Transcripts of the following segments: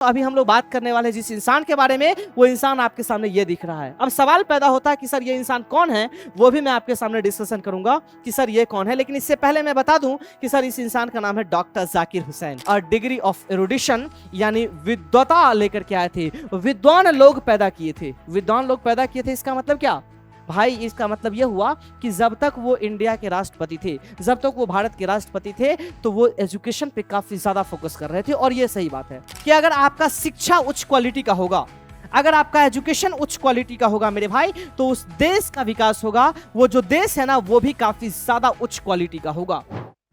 तो अभी हम लोग बात करने वाले जिस इंसान के बारे में, वो इंसान आपके सामने ये दिख रहा है। अब सवाल पैदा होता है कि सर ये इंसान कौन है, वो भी मैं आपके सामने डिस्कशन करूंगा कि सर ये कौन है। लेकिन इससे पहले मैं बता दूं कि सर इस इंसान का नाम है डॉक्टर जाकिर हुसैन और डिग्री ऑफ एरुडिशन यानी विद्वता लेकर के आए थे। विद्वान लोग पैदा किए थे, विद्वान लोग पैदा किए थे। इसका मतलब क्या भाई? इसका मतलब यह हुआ कि जब तक वो इंडिया के राष्ट्रपति थे, जब तक वो भारत के राष्ट्रपति थे, तो वो एजुकेशन पे काफी ज्यादा फोकस कर रहे थे। और ये सही बात है कि अगर आपका शिक्षा उच्च क्वालिटी का होगा, अगर आपका एजुकेशन उच्च क्वालिटी का होगा मेरे भाई, तो उस देश का विकास होगा। वो जो देश है ना, वो भी काफी ज्यादा उच्च क्वालिटी का होगा।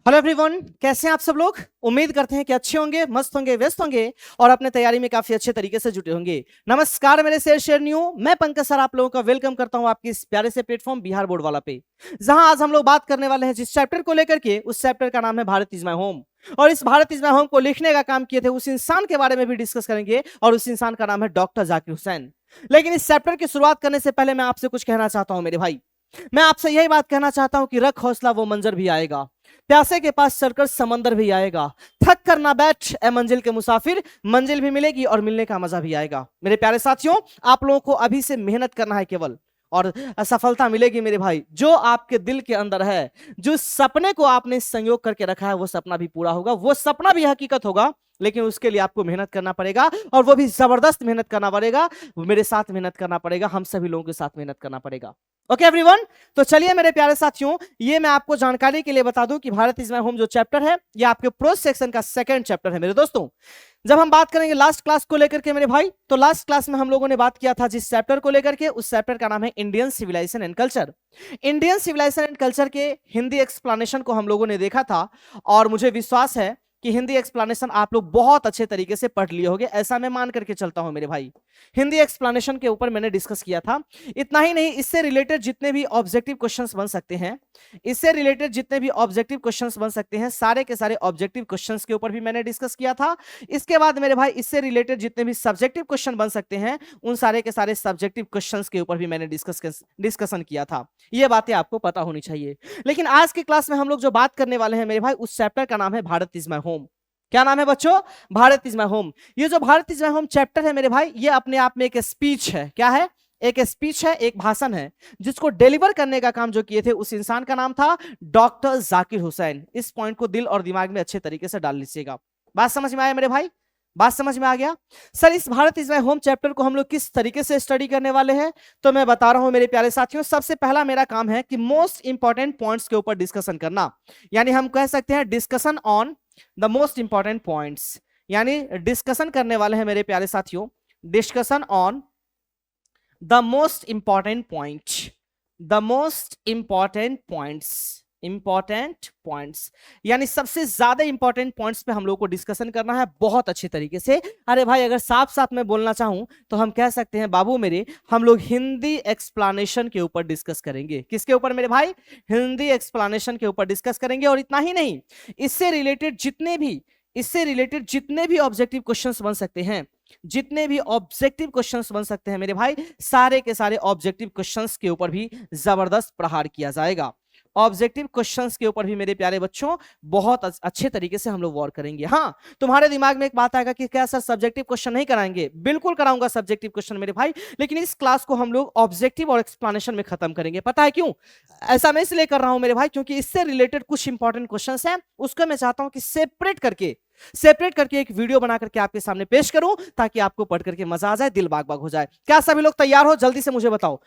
हेलो एवरीवन, कैसे हैं आप सब लोग? उम्मीद करते हैं कि अच्छे होंगे, मस्त होंगे, व्यस्त होंगे और अपने तैयारी में काफी अच्छे तरीके से जुटे होंगे। नमस्कार मेरे शेर न्यू, मैं पंकज सर आप लोगों का वेलकम करता हूं आपके इस प्यारे से प्लेटफॉर्म बिहार बोर्ड वाला पे, जहां आज हम लोग बात करने वाले हैं जिस चैप्टर को लेकर के, उस चैप्टर का नाम है भारत इज माय होम। और इस भारत इज माय होम को लिखने का काम किए थे उस इंसान के बारे में भी डिस्कस करेंगे, और उस इंसान का नाम है डॉक्टर जाकिर हुसैन। लेकिन इस चैप्टर की शुरुआत करने से पहले मैं आपसे कुछ कहना चाहता हूं मेरे भाई। मैं आपसे यही बात कहना चाहता हूं कि रख हौसला वो मंजर भी आएगा, प्यासे के पास चढ़कर समंदर भी आएगा, थक कर ना बैठ ए मंजिल के मुसाफिर, मंजिल भी मिलेगी और मिलने का मजा भी आएगा। मेरे प्यारे साथियों, आप लोगों को अभी से मेहनत करना है केवल, और सफलता मिलेगी मेरे भाई। जो आपके दिल के अंदर है, जो सपने को आपने संयोग करके रखा है, वो सपना भी पूरा होगा, वो सपना भी हकीकत होगा। लेकिन उसके लिए आपको मेहनत करना पड़ेगा, और वो भी जबरदस्त मेहनत करना पड़ेगा। मेरे साथ मेहनत करना पड़ेगा, हम सभी लोगों के साथ मेहनत करना पड़ेगा। ओके एवरीवन, तो चलिए मेरे प्यारे साथियों, ये मैं आपको जानकारी के लिए बता दूं कि भारत इज माय होम जो चैप्टर है, ये आपके प्रोज सेक्शन का सेकंड चैप्टर है मेरे दोस्तों। जब हम बात करेंगे लास्ट क्लास को लेकर के मेरे भाई, तो लास्ट क्लास में हम लोगों ने बात किया था जिस चैप्टर को लेकर के, उस चैप्टर का नाम है Indian civilisation and culture. Indian civilisation and culture के हिंदी एक्सप्लेनेशन को हम लोगों ने देखा था, और मुझे विश्वास है कि हिंदी एक्सप्लेनेशन आप लोग बहुत अच्छे तरीके से पढ़ लिए होंगे, ऐसा मैं मान करके चलता हूं मेरे भाई। हिंदी एक्सप्लेनेशन के ऊपर मैंने डिस्कस किया था। इतना ही नहीं, इससे रिलेटेड जितने भी ऑब्जेक्टिव क्वेश्चंस बन सकते हैं, इससे रिलेटेड जितने भी ऑब्जेक्टिव क्वेश्चंस बन सकते हैं, सारे के सारे ऑब्जेक्टिव क्वेश्चंस के ऊपर भी मैंने डिस्कस किया था। इसके बाद मेरे भाई, इससे रिलेटेड जितने भी सब्जेक्टिव क्वेश्चन बन सकते हैं, उन सारे के सारे सब्जेक्टिव क्वेश्चंस के ऊपर भी मैंने डिस्कशन किया था। ये बातें आपको पता होनी चाहिए। लेकिन आज की क्लास में हम लोग जो बात करने वाले हैं मेरे भाई, उस चैप्टर का नाम है भारत इज माय होम। क्या नाम है बच्चों? Bharat is my home. ये जो Bharat is my home chapter है मेरे भाई, ये अपने आप में एक स्पीच है। क्या है? एक स्पीच है, एक भाषण है, जिसको डिलीवर करने का काम जो किए थे उस इंसान का नाम था डॉक्टर जाकिर हुसैन। इस पॉइंट को दिल और दिमाग में अच्छे तरीके से डाल लीजिएगा। बात समझ में आया मेरे भाई? बात समझ में आ गया? सर इस Bharat is my home chapter को हम लोग किस तरीके से स्टडी करने वाले हैं, तो मैं बता रहा हूं मेरे प्यारे साथियों। सबसे पहला मेरा काम है कि मोस्ट इंपॉर्टेंट पॉइंट्स के ऊपर डिस्कशन करना, यानी हम कह सकते हैं discussion on the most important points. यानी डिस्कशन करने वाले हैं मेरे प्यारे साथियों, discussion on the most important point, the most important points, यानी सबसे ज्यादा इंपॉर्टेंट पॉइंट्स पे हम लोग को डिस्कशन करना है बहुत अच्छे तरीके से। अरे भाई, अगर साफ साफ मैं बोलना चाहूं तो हम कह सकते हैं बाबू मेरे, हम लोग हिंदी एक्सप्लेनेशन के ऊपर डिस्कस करेंगे। किसके ऊपर मेरे भाई? हिंदी एक्सप्लेनेशन के ऊपर डिस्कस करेंगे। और इतना ही नहीं, इससे रिलेटेड जितने भी ऑब्जेक्टिव क्वेश्चंस बन सकते हैं, जितने भी ऑब्जेक्टिव क्वेश्चंस बन सकते हैं मेरे भाई, सारे के सारे ऑब्जेक्टिव क्वेश्चंस के ऊपर भी जबरदस्त प्रहार किया जाएगा। ऑब्जेक्टिव क्वेश्चंस के ऊपर भी मेरे प्यारे बच्चों बहुत अच्छे तरीके से हम लोग वॉर करेंगे। हाँ, तुम्हारे दिमाग में एक बात आएगा कि क्या सर सब्जेक्टिव क्वेश्चन नहीं कराएंगे? बिल्कुल कराऊंगा सब्जेक्टिव क्वेश्चन मेरे भाई, लेकिन इस क्लास को हम लोग ऑब्जेक्टिव और एक्सप्लेनेशन में खत्म करेंगे। पता है क्यों? ऐसा मैं इसलिए कर रहा हूं मेरे भाई, क्योंकि इससे रिलेटेड कुछ इंपॉर्टेंट क्वेश्चन है, उसको मैं चाहता हूं कि सेपरेट करके एक वीडियो बना करके आपके सामने पेश करूं, ताकि आपको पढ़ करके मजा आ जाए, दिल बाग बाग हो जाए। क्या सभी लोग तैयार हो? जल्दी से मुझे बताओ,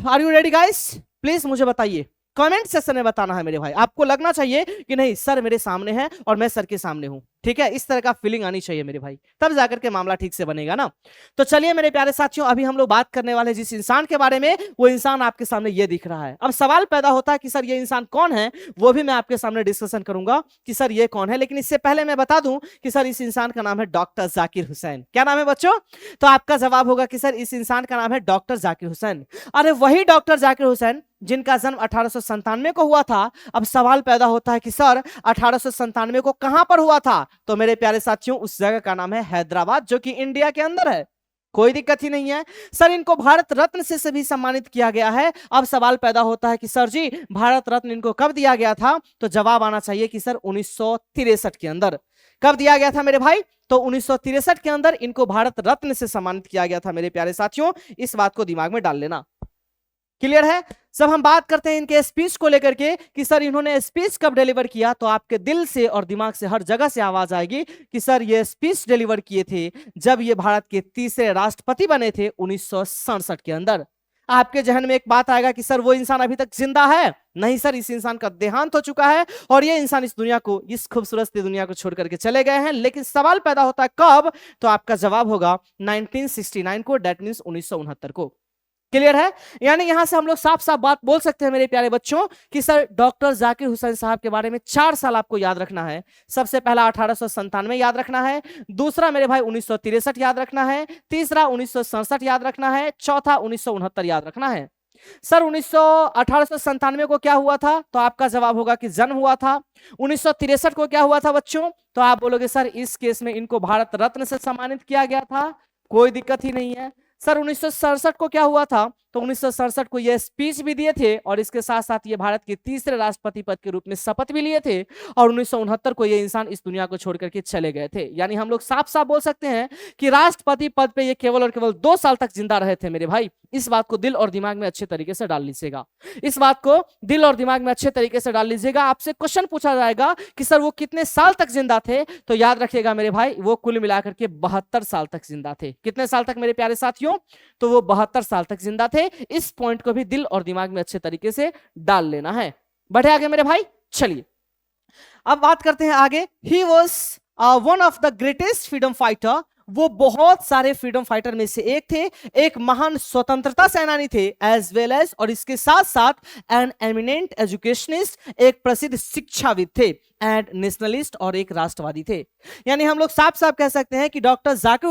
are you ready guys? Please मुझे बताइए, कमेंट सेक्शन में बताना है मेरे भाई। आपको लगना चाहिए कि नहीं सर मेरे सामने है और मैं सर के सामने हूं, ठीक है? इस तरह का फीलिंग आनी चाहिए मेरे भाई, तब जाकर के मामला ठीक से बनेगा ना। तो चलिए मेरे प्यारे साथियों, अभी हम लोग बात करने वाले जिस इंसान के बारे में, वो इंसान आपके सामने ये दिख रहा है। अब सवाल पैदा होता है कि सर ये इंसान कौन है, वो भी मैं आपके सामने डिस्कशन करूंगा कि सर ये कौन है। लेकिन इससे पहले मैं बता दूं कि सर इस इंसान का नाम है डॉक्टर जाकिर हुसैन। क्या नाम है बच्चों? तो आपका जवाब होगा कि सर इस इंसान का नाम है डॉक्टर जाकिर हुसैन। अरे वही डॉक्टर जाकिर हुसैन जिनका जन्म 1897 को हुआ था। अब सवाल पैदा होता है कि सर 1897 को कहां पर हुआ था, तो मेरे प्यारे साथियों उस जगह का नाम है हैदराबाद, जो कि इंडिया के अंदर है। कोई दिक्कत ही नहीं है। सर इनको भारत रत्न से भी सम्मानित किया गया है। अब सवाल पैदा होता है कि सर जी भारत रत्न इनको कब दिया गया था, तो जवाब आना चाहिए कि सर 1963 के अंदर। कब दिया गया था मेरे भाई? तो 1963 के अंदर इनको भारत रत्न से सम्मानित किया गया था मेरे प्यारे साथियों, इस बात को दिमाग में डाल लेना। क्लियर है? सब हम बात करते हैं इनके स्पीच को लेकर के कि सर इन्होंने स्पीच कब डिलीवर किया, तो आपके दिल से और दिमाग से हर जगह से आवाज आएगी कि सर ये स्पीच डिलीवर किए थे जब ये भारत के तीसरे राष्ट्रपति बने थे 1967 के अंदर। आपके जहन में एक बात आएगा कि सर वो इंसान अभी तक जिंदा है? नहीं सर, इस इंसान का देहांत हो चुका है और ये इंसान इस दुनिया को, इस खूबसूरत सी दुनिया को छोड़ करके चले गए हैं। लेकिन सवाल पैदा होता है कब? तो आपका जवाब होगा 1969 को, दैट मींस 1969 को। क्लियर है? यानी यहां से हम लोग साफ साफ बात बोल सकते हैं मेरे प्यारे बच्चों कि सर डॉक्टर जाकिर हुसैन साहब के बारे में 4 साल आपको याद रखना है। सबसे पहला 1897 याद रखना है, दूसरा मेरे भाई 1963 याद रखना है, तीसरा 1967 याद रखना है, चौथा 1969 याद रखना है। सर 1897 को क्या हुआ था? तो आपका जवाब होगा कि जन्म हुआ था। 1963 को क्या हुआ था बच्चों? तो आप बोलोगे सर इस केस में इनको भारत रत्न से सम्मानित किया गया था, कोई दिक्कत ही नहीं है। सर 1967 को क्या हुआ था? तो 1967 को ये स्पीच भी दिए थे और इसके साथ साथ ये भारत के तीसरे राष्ट्रपति पद के रूप में शपथ भी लिए थे और 1969 को ये इंसान इस दुनिया को छोड़ करके चले गए थे। यानी हम लोग साफ साफ बोल सकते हैं कि राष्ट्रपति पद पे ये केवल और केवल 2 साल तक जिंदा रहे थे मेरे भाई। इस बात को दिल और दिमाग में अच्छे तरीके से डाल लीजिएगा, इस बात को दिल और दिमाग में अच्छे तरीके से डाल लीजिएगा। आपसे क्वेश्चन पूछा जाएगा कि सर वो कितने साल तक जिंदा थे, तो याद रखिएगा मेरे भाई वो कुल मिलाकर के 72 साल तक जिंदा थे। कितने साल तक मेरे प्यारे साथियों? तो वो 72 साल तक जिंदा थे। इस पॉइंट को भी दिल और दिमाग में अच्छे तरीके से डाल लेना है। बढ़े आगे मेरे भाई, चलिए अब बात करते हैं आगे। He was one of the greatest freedom fighter, वो बहुत सारे फ्रीडम फाइटर में से एक थे, एक महान स्वतंत्रता सेनानी थे एज वेल एज, और इसके साथ साथ एन एमिनेंट एजुकेशनिस्ट, एक प्रसिद्ध शिक्षाविद थे, एंड नेशनलिस्ट और एक राष्ट्रवादी थे। यानी हम लोग साफ साफ कह सकते हैं कि डॉक्टर जाकिर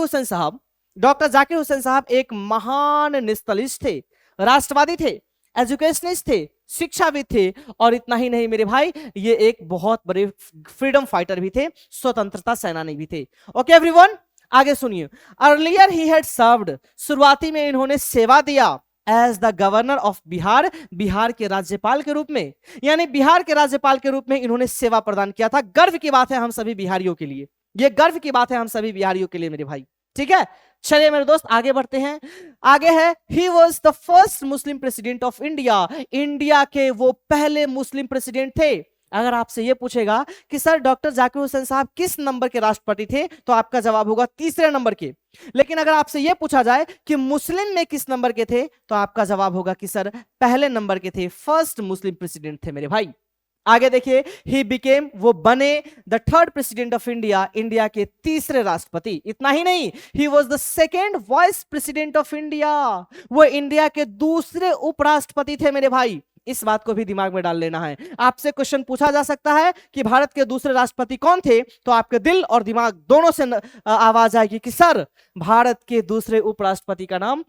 हुसैन साहब एक महान नेशनलिस्ट थे, राष्ट्रवादी थे, एजुकेशनिस्ट थे, शिक्षाविद थे, और इतना ही नहीं मेरे भाई ये एक बहुत बड़े फ्रीडम फाइटर भी थे, स्वतंत्रता सेनानी भी थे। ओके एवरीवन, आगे सुनिए। अर्लियर ही हैड सर्व्ड, शुरुआती में इन्होंने सेवा दिया as the governor of Bihar, Bihar के राज्यपाल के रूप में। यानी बिहार के राज्यपाल के रूप में इन्होंने सेवा प्रदान किया था। गर्व की बात है हम सभी बिहारियों के लिए, ये गर्व की बात है हम सभी बिहारियों के लिए मेरे भाई। ठीक है, चलिए मेरे दोस्त आगे बढ़ते हैं। आगे है he was the first Muslim president of India, India के वो पहले मुस्लिम प्रेसिडेंट थे। अगर आपसे ये पूछेगा कि सर डॉक्टर जाकिर हुसैन साहब किस नंबर के राष्ट्रपति थे, तो आपका जवाब होगा तीसरे नंबर के। लेकिन अगर आपसे ये पूछा जाए कि मुस्लिम में किस नंबर के थे, तो आपका जवाब होगा कि सर पहले नंबर के थे, फर्स्ट मुस्लिम प्रेसिडेंट थे मेरे भाई। आगे देखिए, ही बिकेम, वो बने the third president of India, India के तीसरे राष्ट्रपति। इतना ही नहीं, he was the second vice president of India, वो इंडिया के दूसरे उपराष्ट्रपति थे मेरे भाई। इस बात को भी दिमाग में डाल लेना है। आपसे क्वेश्चन पूछा जा सकता है कि भारत के दूसरे राष्ट्रपति कौन थे, तो आपके दिल और दिमाग दोनों से आवाज आएगी कि सर भारत के दूसरे उपराष्ट्रपति का नाम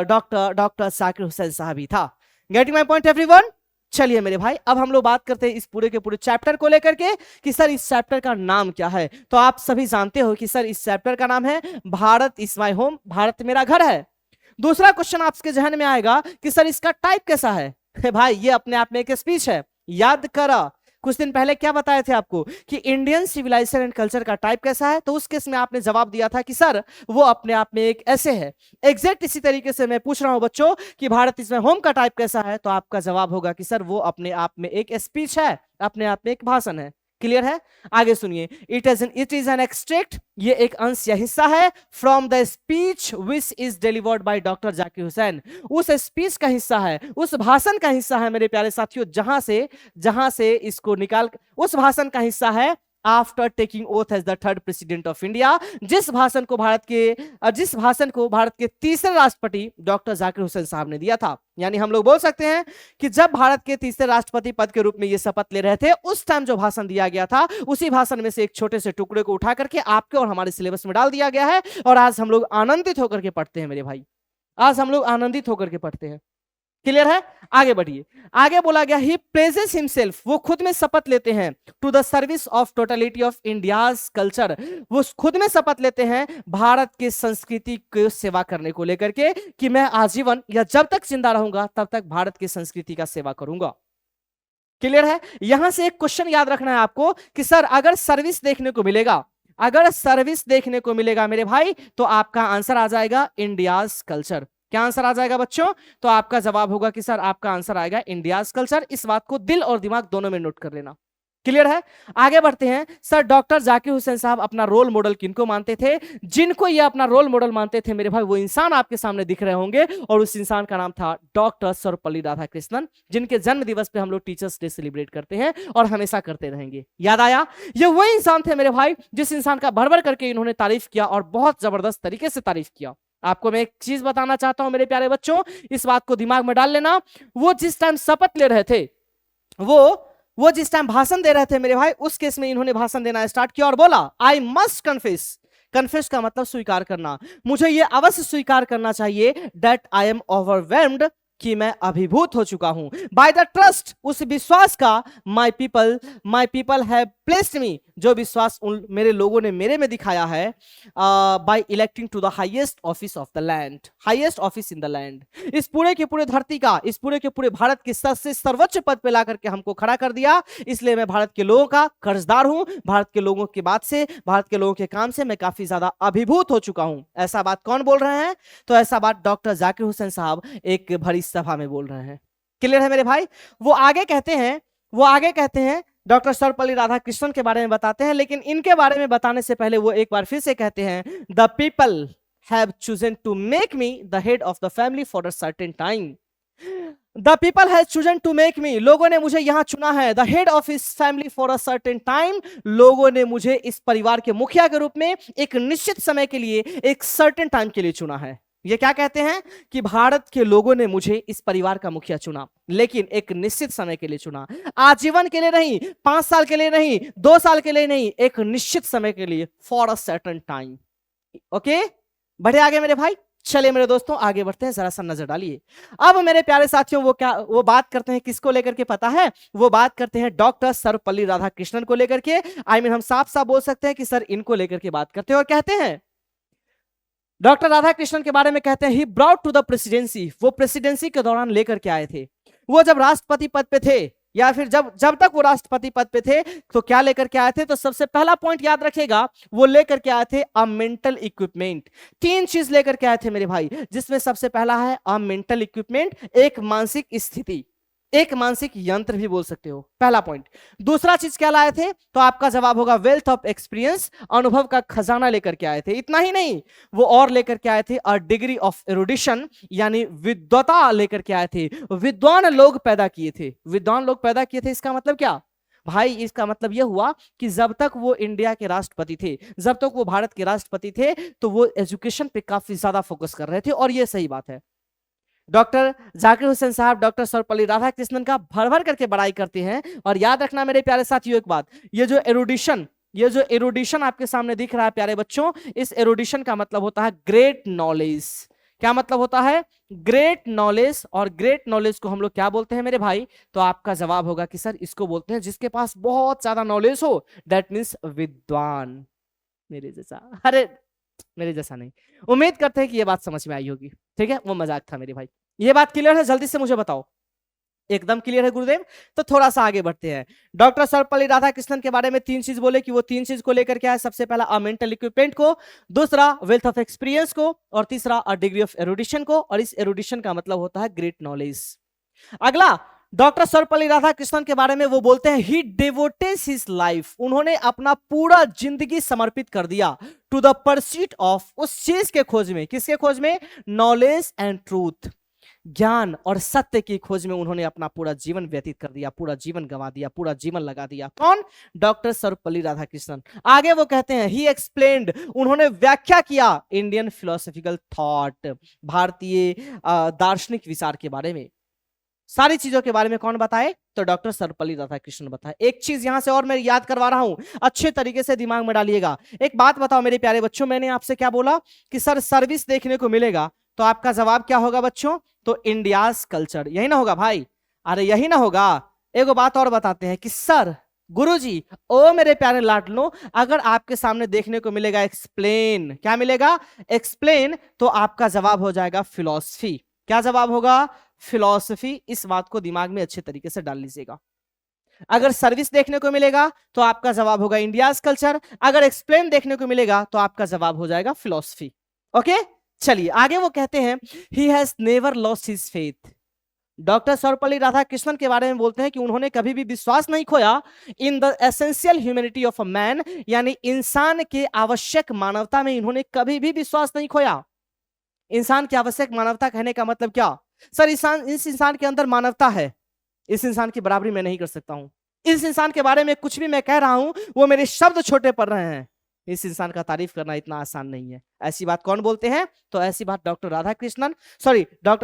डॉक्टर जाकिर हुसैन साहब ही था। Getting my point everyone? चलिए मेरे भाई, अब हम लोग बात करते हैं इस पूरे के पूरे चैप्टर को लेकर के कि सर इस चैप्टर का नाम क्या है। तो आप सभी जानते हो कि सर इस चैप्टर का नाम है Bharat is my home, Bharat मेरा घर है। दूसरा क्वेश्चन आपके जहन में आएगा कि सर इसका टाइप कैसा है। भाई ये अपने आप में एक स्पीच है, याद करा कुछ दिन पहले क्या बताए थे आपको कि इंडियन सिविलाइजेशन एंड कल्चर का टाइप कैसा है, तो उस केस में आपने जवाब दिया था कि सर वो अपने आप में एक ऐसे है। एग्जैक्ट इसी तरीके से मैं पूछ रहा हूं बच्चों कि भारत इसमें होम का टाइप कैसा है, तो आपका जवाब होगा कि सर वो अपने आप में एक स्पीच है, अपने आप में एक भाषण है। क्लियर है? आगे सुनिए। इट इज एन एक्सट्रैक्ट, ये एक अंश या हिस्सा है, from the speech which is delivered by doctor Zakir Hussain, उस स्पीच का हिस्सा है, उस भाषण का हिस्सा है मेरे प्यारे साथियों, जहां से इसको निकाल, उस भाषण का हिस्सा है after taking oath as the third president of India, जिस भाषण को भारत के तीसरे राष्ट्रपति डॉक्टर जाकिर हुसैन साहब ने दिया था। यानी हम लोग बोल सकते हैं कि जब भारत के तीसरे राष्ट्रपति पद के रूप में ये शपथ ले रहे थे, उस टाइम जो भाषण दिया गया था, उसी भाषण में से एक छोटे से टुकड़े को उठा करके आपके और हमारे सिलेबस में डाल दिया गया है, और आज हम लोग आनंदित होकर के पढ़ते हैं मेरे भाई, आज हम लोग आनंदित होकर के पढ़ते हैं। क्लियर है? आगे बढ़िए। आगे बोला गया ही प्रेजेस हिमसेल्फ, वो खुद में शपथ लेते हैं, to the service of totality of India's culture, वो खुद में शपथ लेते हैं भारत के संस्कृति को सेवा करने को लेकर के कि मैं आजीवन या जब तक जिंदा रहूंगा तब तक भारत की संस्कृति का सेवा करूंगा। क्लियर है? यहां से एक क्वेश्चन याद रखना है आपको कि सर अगर सर्विस देखने को मिलेगा, अगर सर्विस देखने को मिलेगा मेरे भाई, तो आपका आंसर आ जाएगा इंडियाज कल्चर। क्या आंसर आ जाएगा बच्चों? तो आपका जवाब होगा कि सर आपका आंसर आएगा इंडियाज कल्चर। इस बात को दिल और दिमाग दोनों में नोट कर लेना। क्लियर है? आगे बढ़ते हैं। सर डॉक्टर जाकिर हुसैन साहब अपना रोल मॉडल किनको मानते थे? जिनको ये अपना रोल मॉडल मानते थे मेरे भाई, वो इंसान आपके सामने दिख रहे होंगे और उस इंसान का नाम था डॉक्टर सर्वपल्ली राधाकृष्णन, जिनके जन्म दिवस पे हम लोग टीचर्स डे सेलिब्रेट करते हैं और हमेशा करते रहेंगे। याद आया? ये वही इंसान थे मेरे भाई जिस इंसान का भर भर करके इन्होंने तारीफ किया और बहुत जबरदस्त तरीके से तारीफ किया। आपको मैं एक चीज बताना चाहता हूं मेरे प्यारे बच्चों, इस बात को दिमाग में डाल लेना। वो जिस टाइम शपथ ले रहे थे, वो जिस टाइम भाषण दे रहे थे मेरे भाई, उस केस में इन्होंने भाषण देना स्टार्ट किया और बोला, आई मस्ट कन्फेस। कन्फेस का मतलब स्वीकार करना। मुझे ये अवश्य स्वीकार करना चाहिए दैट आई एम ओवरवेल्म्ड, कि मैं अभिभूत हो चुका हूं बाय द ट्रस्ट, उस विश्वास का, my people have placed me, जो विश्वास मेरे लोगों ने मेरे में दिखाया है, by electing to the highest office of the land, highest office in the land. इस पूरे के पूरे धरती का, इस पूरे के पूरे भारत के सबसे सर्वोच्च पद पे ला करके हमको खड़ा कर दिया, इसलिए मैं भारत के लोगों का कर्जदार हूं। भारत के लोगों की बात से, भारत के लोगों के काम से मैं काफी ज्यादा अभिभूत हो चुका हूं। ऐसा बात कौन बोल रहे हैं? तो ऐसा बात डॉक्टर जाकिर हुसैन साहब एक भरी सभा में बोल रहे हैं। क्लियर है मेरे भाई? वो आगे कहते हैं डॉक्टर सर्वपल्ली राधाकृष्णन के बारे में बताते हैं, लेकिन इनके बारे में बताने से पहले वो एक बार फिर से कहते हैं, the people have chosen to make me the head of the family for a certain time. The people has chosen to make me, लोगों ने मुझे यहां चुना है, the head of his family for a certain time, लोगों ने मुझे इस परिवार के मुखिया के रूप में एक निश्चित समय के लिए, एक सर्टेन टाइम के लिए चुना है। ये क्या कहते हैं कि भारत के लोगों ने मुझे इस परिवार का मुखिया चुना, लेकिन एक निश्चित समय के लिए चुना, आजीवन के लिए नहीं, 5 साल के लिए नहीं, 2 साल के लिए नहीं, एक निश्चित समय के लिए, for a certain time. Okay, बढ़े आगे मेरे भाई। चलिए मेरे दोस्तों आगे बढ़ते हैं, जरा सा नजर डालिए। अब मेरे प्यारे साथियों वो बात करते हैं किसको लेकर के, पता है? वो बात करते हैं डॉक्टर सर्वपल्ली राधाकृष्णन को लेकर के। हम साफ साफ बोल सकते हैं कि सर इनको लेकर के बात करते हैं और कहते हैं, डॉक्टर राधाकृष्णन के बारे में कहते हैं, he brought to the presidency, वो प्रेसिडेंसी के दौरान लेकर के आए थे। वो जब राष्ट्रपति पद पे थे, या फिर जब तक वो राष्ट्रपति पद पे थे, तो क्या लेकर के आए थे? तो सबसे पहला पॉइंट याद रखिएगा, वो लेकर के आए थे अ मेंटल इक्विपमेंट। 3 चीज लेकर के आए थे मेरे भाई, जिसमें सबसे पहला है अ मेंटल इक्विपमेंट, एक मानसिक स्थिति, एक मानसिक यंत्र भी बोल सकते हो, पहला पॉइंट। दूसरा चीज क्या लाए थे? तो आपका जवाब होगा वेल्थ ऑफ एक्सपीरियंस, अनुभव का खजाना लेकर के आए थे। इतना ही नहीं, वो और लेकर के आए थे अ डिग्री ऑफ एरुडिशन, यानी विद्वता लेकर के आए थे, विद्वान लोग पैदा किए थे, विद्वान लोग पैदा किए थे। इसका मतलब क्या भाई? इसका मतलब यह हुआ कि जब तक वो इंडिया के राष्ट्रपति थे, जब तक वो भारत के राष्ट्रपति थे, तो वो एजुकेशन पे काफी ज्यादा फोकस कर रहे थे, और ये सही बात है। डॉक्टर जाकिर हुसैन साहब डॉक्टर सर्वपल्ली राधाकृष्णन का भर भर करके बड़ाई करते हैं। और याद रखना मेरे प्यारे साथियों एक बात, ये जो एरुडिशन आपके सामने दिख रहा है प्यारे बच्चों, इस एरुडिशन का मतलब होता है ग्रेट नॉलेज। क्या मतलब होता है? Great knowledge. और ग्रेट नॉलेज को हम लोग क्या बोलते हैं मेरे भाई? तो आपका जवाब होगा कि सर इसको बोलते हैं जिसके पास बहुत ज्यादा नॉलेज हो, दैट मीन्स विद्वान। मेरे जैसा, अरे मेरे जैसा नहीं। उम्मीद करते हैं कि ये बात समझ में आई होगी। ठीक है, वो मजाक था मेरे भाई। ये बात क्लियर है? जल्दी से मुझे बताओ। एकदम क्लियर है गुरुदेव? तो थोड़ा सा आगे बढ़ते हैं। डॉक्टर सर्वपल्ली राधाकृष्णन के बारे में 3 चीज बोले कि वो 3 चीज को लेकर के आए। सबसे पहला अ मेंटल इक्विपमेंट को, दूसरा वेल्थ ऑफ एक्सपीरियंस को, और तीसरा अ डिग्री ऑफ एरुडिशन को। और इस एरुडिशन का मतलब होता है ग्रेट नॉलेज। अगला, डॉक्टर सर्वपल्ली राधाकृष्णन के बारे में वो बोलते हैं ही डिवोटेड हिज लाइफ, उन्होंने अपना पूरा जिंदगी समर्पित कर दिया टू द परस्यूट ऑफ, उस चीज के खोज में। किसके खोज में? नॉलेज एंड ट्रूथ, ज्ञान और सत्य की खोज में उन्होंने अपना पूरा जीवन व्यतीत कर दिया, पूरा जीवन गंवा दिया, पूरा जीवन लगा दिया। कौन? डॉक्टर सर्वपल्ली राधाकृष्णन। आगे वो कहते हैं ही एक्सप्लेन्ड, उन्होंने व्याख्या किया इंडियन फिलोसॉफिकल थॉट, भारतीय दार्शनिक विचार के बारे में। सारी चीजों के बारे में कौन बताए? तो डॉक्टर सर्वपल्ली राधाकृष्णन बताए। एक चीज यहां से और मैं याद करवा रहा हूं, अच्छे तरीके से दिमाग में डालिएगा। एक बात बताओ मेरे प्यारे बच्चों, मैंने आपसे क्या बोला कि सर सर्विस देखने को मिलेगा, तो आपका जवाब क्या होगा बच्चों? तो इंडियाज कल्चर, यही ना होगा भाई? अरे यही ना होगा। एक बात और बताते हैं कि सर गुरुजी, ओ मेरे प्यारे लाडलो, अगर आपके सामने देखने को मिलेगा एक्सप्लेन, क्या मिलेगा? एक्सप्लेन, तो आपका जवाब हो जाएगा फिलॉसफी। क्या जवाब होगा? फिलॉसफी। इस बात को दिमाग में अच्छे तरीके से डाल लीजिएगा। अगर सर्विस देखने को मिलेगा तो आपका जवाब होगा इंडियाज कल्चर, अगर एक्सप्लेन देखने को मिलेगा तो आपका जवाब हो जाएगा फिलॉसफी। ओके, चलिए आगे वो कहते हैं he has never lost his faith. Doctor Sarvepalli Radhakrishnan के बारे में बोलते हैं कि उन्होंने कभी भी विश्वास नहीं खोया in the essential humanity of a man, यानी इंसान के आवश्यक मानवता में इन्होंने कभी भी विश्वास नहीं खोया। इंसान की आवश्यक मानवता कहने का मतलब क्या? सर इस इंसान के अंदर मानवता है, इस इंसान की बराबरी मैं नहीं कर सकता हूं, इस इंसान के बारे में कुछ भी मैं कह रहा हूं वो मेरे शब्द छोटे पड़ रहे हैं, इस इंसान का तारीफ करना इतना आसान नहीं है। ऐसी बात कौन बोलते हैं? तो ऐसी बात डॉक्टर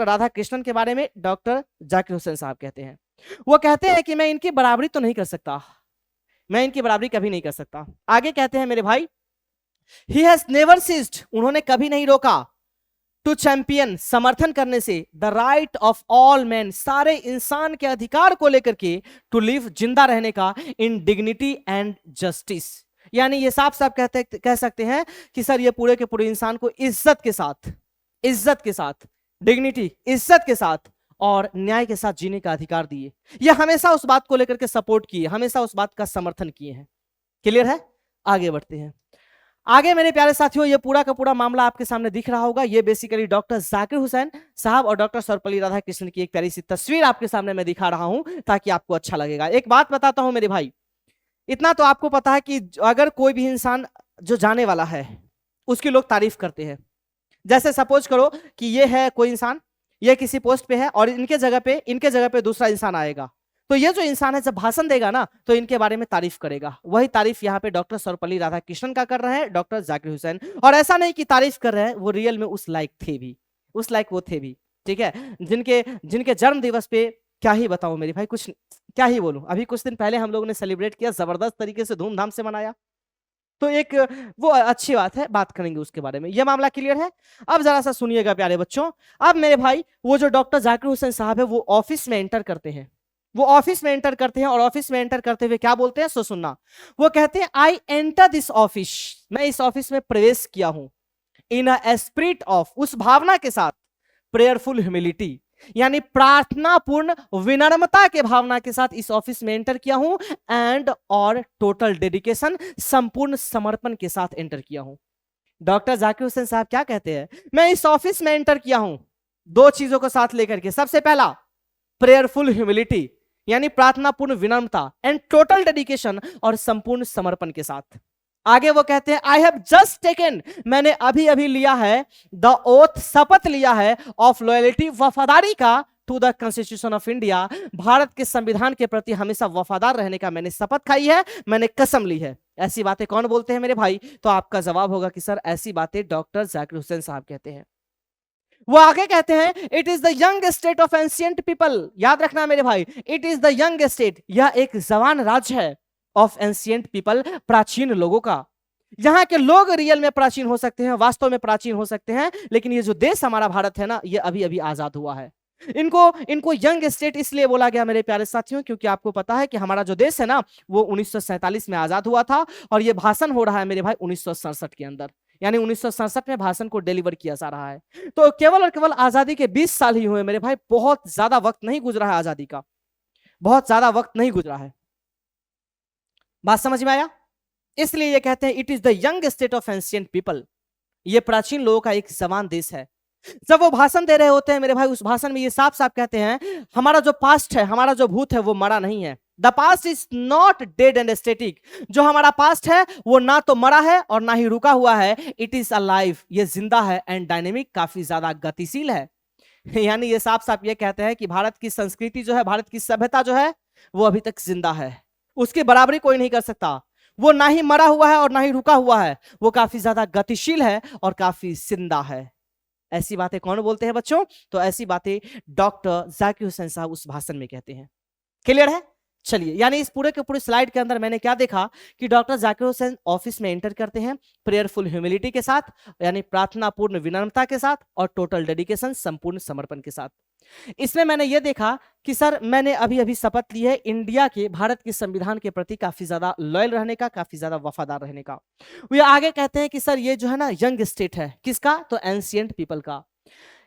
राधाकृष्णन के बारे में डॉक्टर जाकिर हुसैन साहब कहते हैं। वो कहते हैं कि मैं इनकी बराबरी तो नहीं कर सकता, मैं इनकी बराबरी कभी नहीं कर सकता। आगे कहते हैं मेरे भाई ही हैज नेवर सीज्ड, उन्होंने कभी नहीं रोका टू चैंपियन, समर्थन करने से the right of all man, सारे इंसान के अधिकार को लेकर के, टू लिव, जिंदा रहने का, इन डिग्निटी एंड जस्टिस, यानी ये साफ साफ कह सकते हैं कि सर ये पूरे के पूरे इंसान को इज्जत के साथ डिग्निटी, इज्जत के साथ और न्याय के साथ जीने का अधिकार दिए। ये हमेशा उस बात को लेकर के सपोर्ट किए, हमेशा उस बात का समर्थन किए हैं। क्लियर है? आगे बढ़ते हैं। आगे मेरे प्यारे साथियों ये पूरा का पूरा मामला आपके सामने दिख रहा होगा, ये बेसिकली डॉक्टर जाकिर हुसैन साहब और डॉक्टर सर्वपल्ली राधाकृष्णन की एक प्यारी सी तस्वीर आपके सामने मैं दिखा रहा हूं ताकि आपको अच्छा लगेगा। एक बात बताता हूं मेरे भाई, इतना तो आपको पता है कि अगर कोई भी इंसान जो जाने वाला है उसकी लोग तारीफ करते हैं। जैसे सपोज करो कि ये है कोई इंसान, ये किसी पोस्ट पे है और इनके जगह पे दूसरा इंसान आएगा, तो ये जो इंसान है जब भाषण देगा ना तो इनके बारे में तारीफ करेगा। वही तारीफ यहाँ पे डॉक्टर सर्वपल्ली राधाकृष्णन का कर रहे हैं डॉक्टर जाकिर हुसैन। और ऐसा नहीं कि तारीफ कर रहे हैं, वो रियल में उस लायक वो थे भी। ठीक है, जिनके जन्म दिवस पे क्या ही बताऊं मेरे भाई, कुछ क्या ही बोलूं। अभी कुछ दिन पहले हम लोगों ने सेलिब्रेट किया, जबरदस्त तरीके से धूमधाम से मनाया, तो एक वो अच्छी बात है, बात करेंगे उसके बारे में। ये मामला क्लियर है? अब जरा सा सुनिएगा प्यारे बच्चों। अब मेरे भाई वो जो डॉक्टर जाकिर हुसैन साहब है वो ऑफिस में एंटर करते हैं, और ऑफिस में एंटर करते हुए क्या बोलते हैं सो सुनना। वो कहते हैं आई एंटर दिस ऑफिस, मैं इस ऑफिस में प्रवेश किया हूं, इन अ स्पिरिट ऑफ, उस भावना के साथ, प्रेयरफुल ह्यूमिलिटी, यानी प्रार्थनापूर्ण विनम्रता के भावना के साथ इस ऑफिस में एंटर किया हूं, एंड और टोटल डेडिकेशन, संपूर्ण समर्पण के साथ एंटर किया हूं। डॉक्टर जाकिर हुसैन साहब क्या कहते हैं? मैं इस ऑफिस में एंटर किया हूं दो चीजों को साथ लेकर के। सबसे पहला प्रेयरफुल ह्यूमिलिटी, यानी प्रार्थनापूर्ण विनम्रता, एंड टोटल डेडिकेशन, और संपूर्ण समर्पण के साथ। आगे वो कहते हैं आई हैव जस्ट टेकन, मैंने अभी अभी लिया है, द ओथ, शपथ लिया है, ऑफ लॉयल्टी, वफादारी का, to the constitution of India, Bharat के संविधान के प्रति हमेशा वफादार रहने का मैंने शपथ खाई है, मैंने कसम ली है। ऐसी बातें कौन बोलते हैं मेरे भाई? तो आपका जवाब होगा कि सर ऐसी बातें डॉक्टर जाकिर हुसैन साहब कहते हैं। वो आगे कहते हैं it is the young state of ancient people, याद रखना मेरे भाई, it is the young state, यह एक जवान राज्य है, ऑफ एंशिएंट पीपल, प्राचीन लोगों का। यहाँ के लोग रियल में प्राचीन हो सकते हैं, वास्तव में प्राचीन हो सकते हैं, लेकिन ये जो देश हमारा भारत है ना, ये अभी अभी आजाद हुआ है। इनको यंग स्टेट इसलिए बोला गया मेरे प्यारे साथियों, क्योंकि आपको पता है कि हमारा जो देश है ना वो 1947 में आजाद हुआ था, और ये भाषण हो रहा है मेरे भाई 1967 के अंदर, यानी 1967 में भाषण को डिलीवर किया जा रहा है। तो केवल और केवल आजादी के 20 साल ही हुए मेरे भाई, बहुत ज्यादा वक्त नहीं गुजरा है आजादी का, बहुत ज्यादा वक्त नहीं गुजरा है। बात समझ में आया? इसलिए ये कहते हैं it is the young state of ancient people, ये प्राचीन लोगों का एक जवान देश है। जब वो भाषण दे रहे होते हैं मेरे भाई, उस भाषण में ये साफ साफ कहते हैं हमारा जो पास्ट है, हमारा जो भूत है वो मरा नहीं है। The past is not dead and static, जो हमारा पास्ट है वो ना तो मरा है और ना ही रुका हुआ है, इट इज अलाइव, ये जिंदा है, एंड डायनेमिक, काफी ज्यादा गतिशील है। यानी ये साफ साफ ये कहते हैं कि भारत की संस्कृति जो है, भारत की सभ्यता जो है वो अभी तक जिंदा है, उसकी बराबरी कोई नहीं कर सकता। वो ना ही मरा हुआ है और ना ही रुका हुआ है, वो काफी ज्यादा गतिशील है और काफी जिंदा है। ऐसी बातें कौन बोलते हैं बच्चों? तो ऐसी बातें डॉक्टर जाकिर हुसैन साहब उस भाषण में कहते हैं। क्लियर है? चलिए, यानी इस पूरे के पूरे स्लाइड के अंदर मैंने क्या देखा कि डॉक्टर जाकिर हुसैन ऑफिस में एंटर करते हैं प्रेयरफुल ह्यूमिलिटी के साथ, यानी प्रार्थनापूर्ण विनम्रता के साथ, और टोटल डेडिकेशन, संपूर्ण समर्पण के साथ। इसमें मैंने ये देखा कि सर मैंने अभी अभी शपथ ली है इंडिया के, भारत के संविधान के प्रति काफी ज्यादा लॉयल रहने का, काफी ज्यादा वफादार रहने का। वो आगे कहते हैं कि सर ये जो है ना यंग स्टेट है, किसका? तो एंशिएंट पीपल का।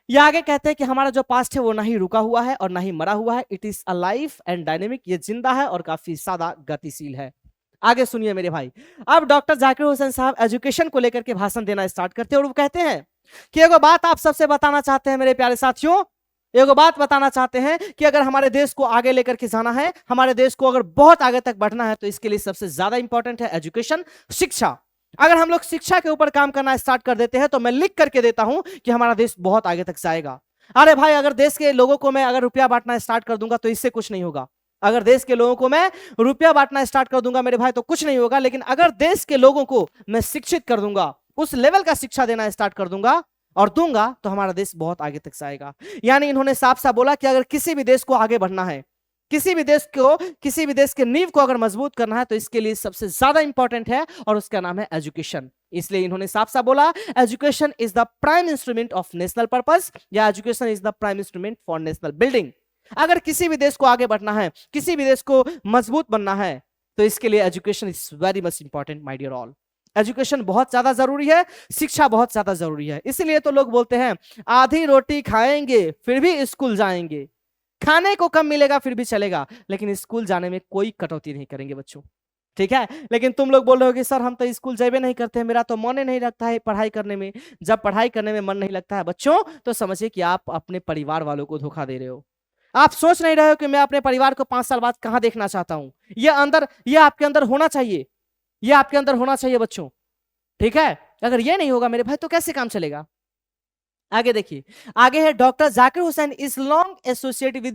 ये आगे कहते हैं कि हमारा जो पास्ट है वो ना ही रुका हुआ है और ना ही मरा हुआ है, it is alive and dynamic, ये जिंदा है और काफी ज्यादा गतिशील है। आगे सुनिए मेरे भाई, अब डॉक्टर जाकिर हुसैन साहब एजुकेशन को लेकर के भाषण देना स्टार्ट करते हैं और वो कहते हैं कि एगो बात आप सबसे बताना चाहते हैं मेरे प्यारे साथियों, एगो बात बताना चाहते हैं कि अगर हमारे देश को आगे लेकर के जाना है, हमारे देश को अगर बहुत आगे तक बढ़ना है, तो इसके लिए सबसे ज्यादा इंपॉर्टेंट है एजुकेशन, शिक्षा। अगर हम लोग शिक्षा के ऊपर काम करना स्टार्ट कर देते हैं तो मैं लिख करके देता हूं कि हमारा देश बहुत आगे तक जाएगा। अरे भाई, अगर देश के लोगों को मैं अगर रुपया बांटना स्टार्ट कर दूंगा तो इससे कुछ नहीं होगा। अगर देश के लोगों को मैं रुपया बांटना स्टार्ट कर दूंगा मेरे भाई तो कुछ नहीं होगा, लेकिन अगर देश के लोगों को मैं शिक्षित कर दूंगा, उस लेवल का शिक्षा देना स्टार्ट कर दूंगा और दूंगा, तो हमारा देश बहुत आगे तक जाएगा। यानी इन्होंने साफ साफ बोला कि अगर किसी भी देश को आगे बढ़ना है, किसी भी देश के नींव को अगर मजबूत करना है, तो इसके लिए सबसे ज्यादा इंपॉर्टेंट है और उसका नाम है एजुकेशन। इसलिए इन्होंने साफ साफ बोला education is the prime instrument of national purpose, या education is the prime instrument for national building. अगर किसी भी देश को आगे बढ़ना है, किसी भी देश को मजबूत बनना है, तो इसके लिए education is very much important my dear all. Education बहुत ज्यादा जरूरी है, शिक्षा बहुत ज्यादा जरूरी है। इसलिए तो लोग बोलते हैं आधी रोटी खाएंगे फिर भी स्कूल जाएंगे, खाने को कम मिलेगा फिर भी चलेगा, लेकिन स्कूल जाने में कोई कटौती नहीं करेंगे बच्चों, ठीक है। लेकिन तुम लोग बोल रहे हो कि सर हम तो स्कूल जाबे नहीं करते हैं, मेरा तो मन नहीं लगता है पढ़ाई करने में। जब पढ़ाई करने में मन नहीं लगता है बच्चों, तो समझिए कि आप अपने परिवार वालों को धोखा दे रहे हो। आप सोच नहीं रहे हो कि मैं अपने परिवार को 5 साल बाद कहां देखना चाहता हूं। ये आपके अंदर होना चाहिए, ये आपके अंदर होना चाहिए बच्चों, ठीक है। अगर ये नहीं होगा मेरे भाई तो कैसे काम चलेगा। आगे देखिए, आगे है doctor Zakir Hussain is long associated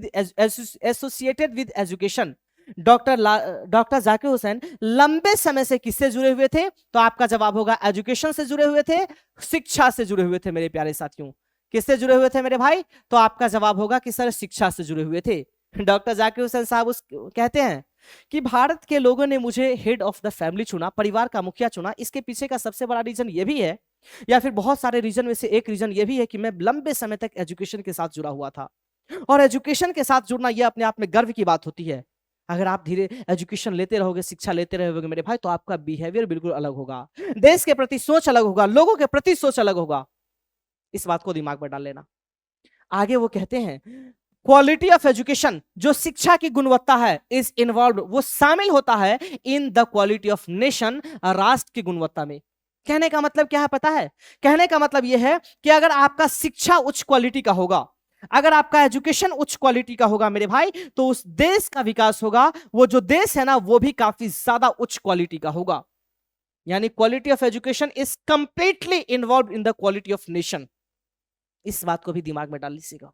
with education. Doctor Zakir Hussain लंबे समय से किससे जुड़े हुए थे, तो आपका जवाब होगा एजुकेशन से जुड़े हुए थे, शिक्षा से जुड़े हुए थे मेरे प्यारे साथियों। किससे जुड़े हुए थे मेरे भाई, तो आपका जवाब होगा कि सर शिक्षा से जुड़े हुए थे। डॉक्टर जाकिर हुसैन साहब कहते हैं कि भारत के लोगों ने मुझे हेड ऑफ द फैमिली चुना, परिवार का मुखिया चुना। इसके पीछे का सबसे बड़ा रीजन ये भी है, या फिर बहुत सारे रीजन में से एक रीजन ये भी है कि मैं लंबे समय तक एजुकेशन के साथ जुड़ा हुआ था। और एजुकेशन के साथ जुड़ना यह अपने आप में गर्व की बात होती है। अगर आप धीरे एजुकेशन लेते रहोगे, शिक्षा लेते रहोगे मेरे भाई, तो आपका बिहेवियर बिल्कुल अलग होगा, देश के प्रति सोच अलग होगा, लोगों के प्रति सोच अलग होगा। इस बात को दिमाग में डाल लेना। आगे वो कहते हैं क्वालिटी ऑफ एजुकेशन, जो शिक्षा की गुणवत्ता है, इज इन्वॉल्व, वो शामिल होता है in the quality of nation, राष्ट्र की गुणवत्ता में। कहने का मतलब क्या है पता है, कहने का मतलब यह है कि अगर आपका शिक्षा उच्च क्वालिटी का होगा, अगर आपका एजुकेशन उच्च क्वालिटी का होगा मेरे भाई, तो उस देश का विकास होगा, वो जो देश है ना वो भी काफी ज्यादा उच्च क्वालिटी का होगा। यानी quality of education is completely involve in the quality of nation. इस बात को भी दिमाग में डाल लीजिएगा।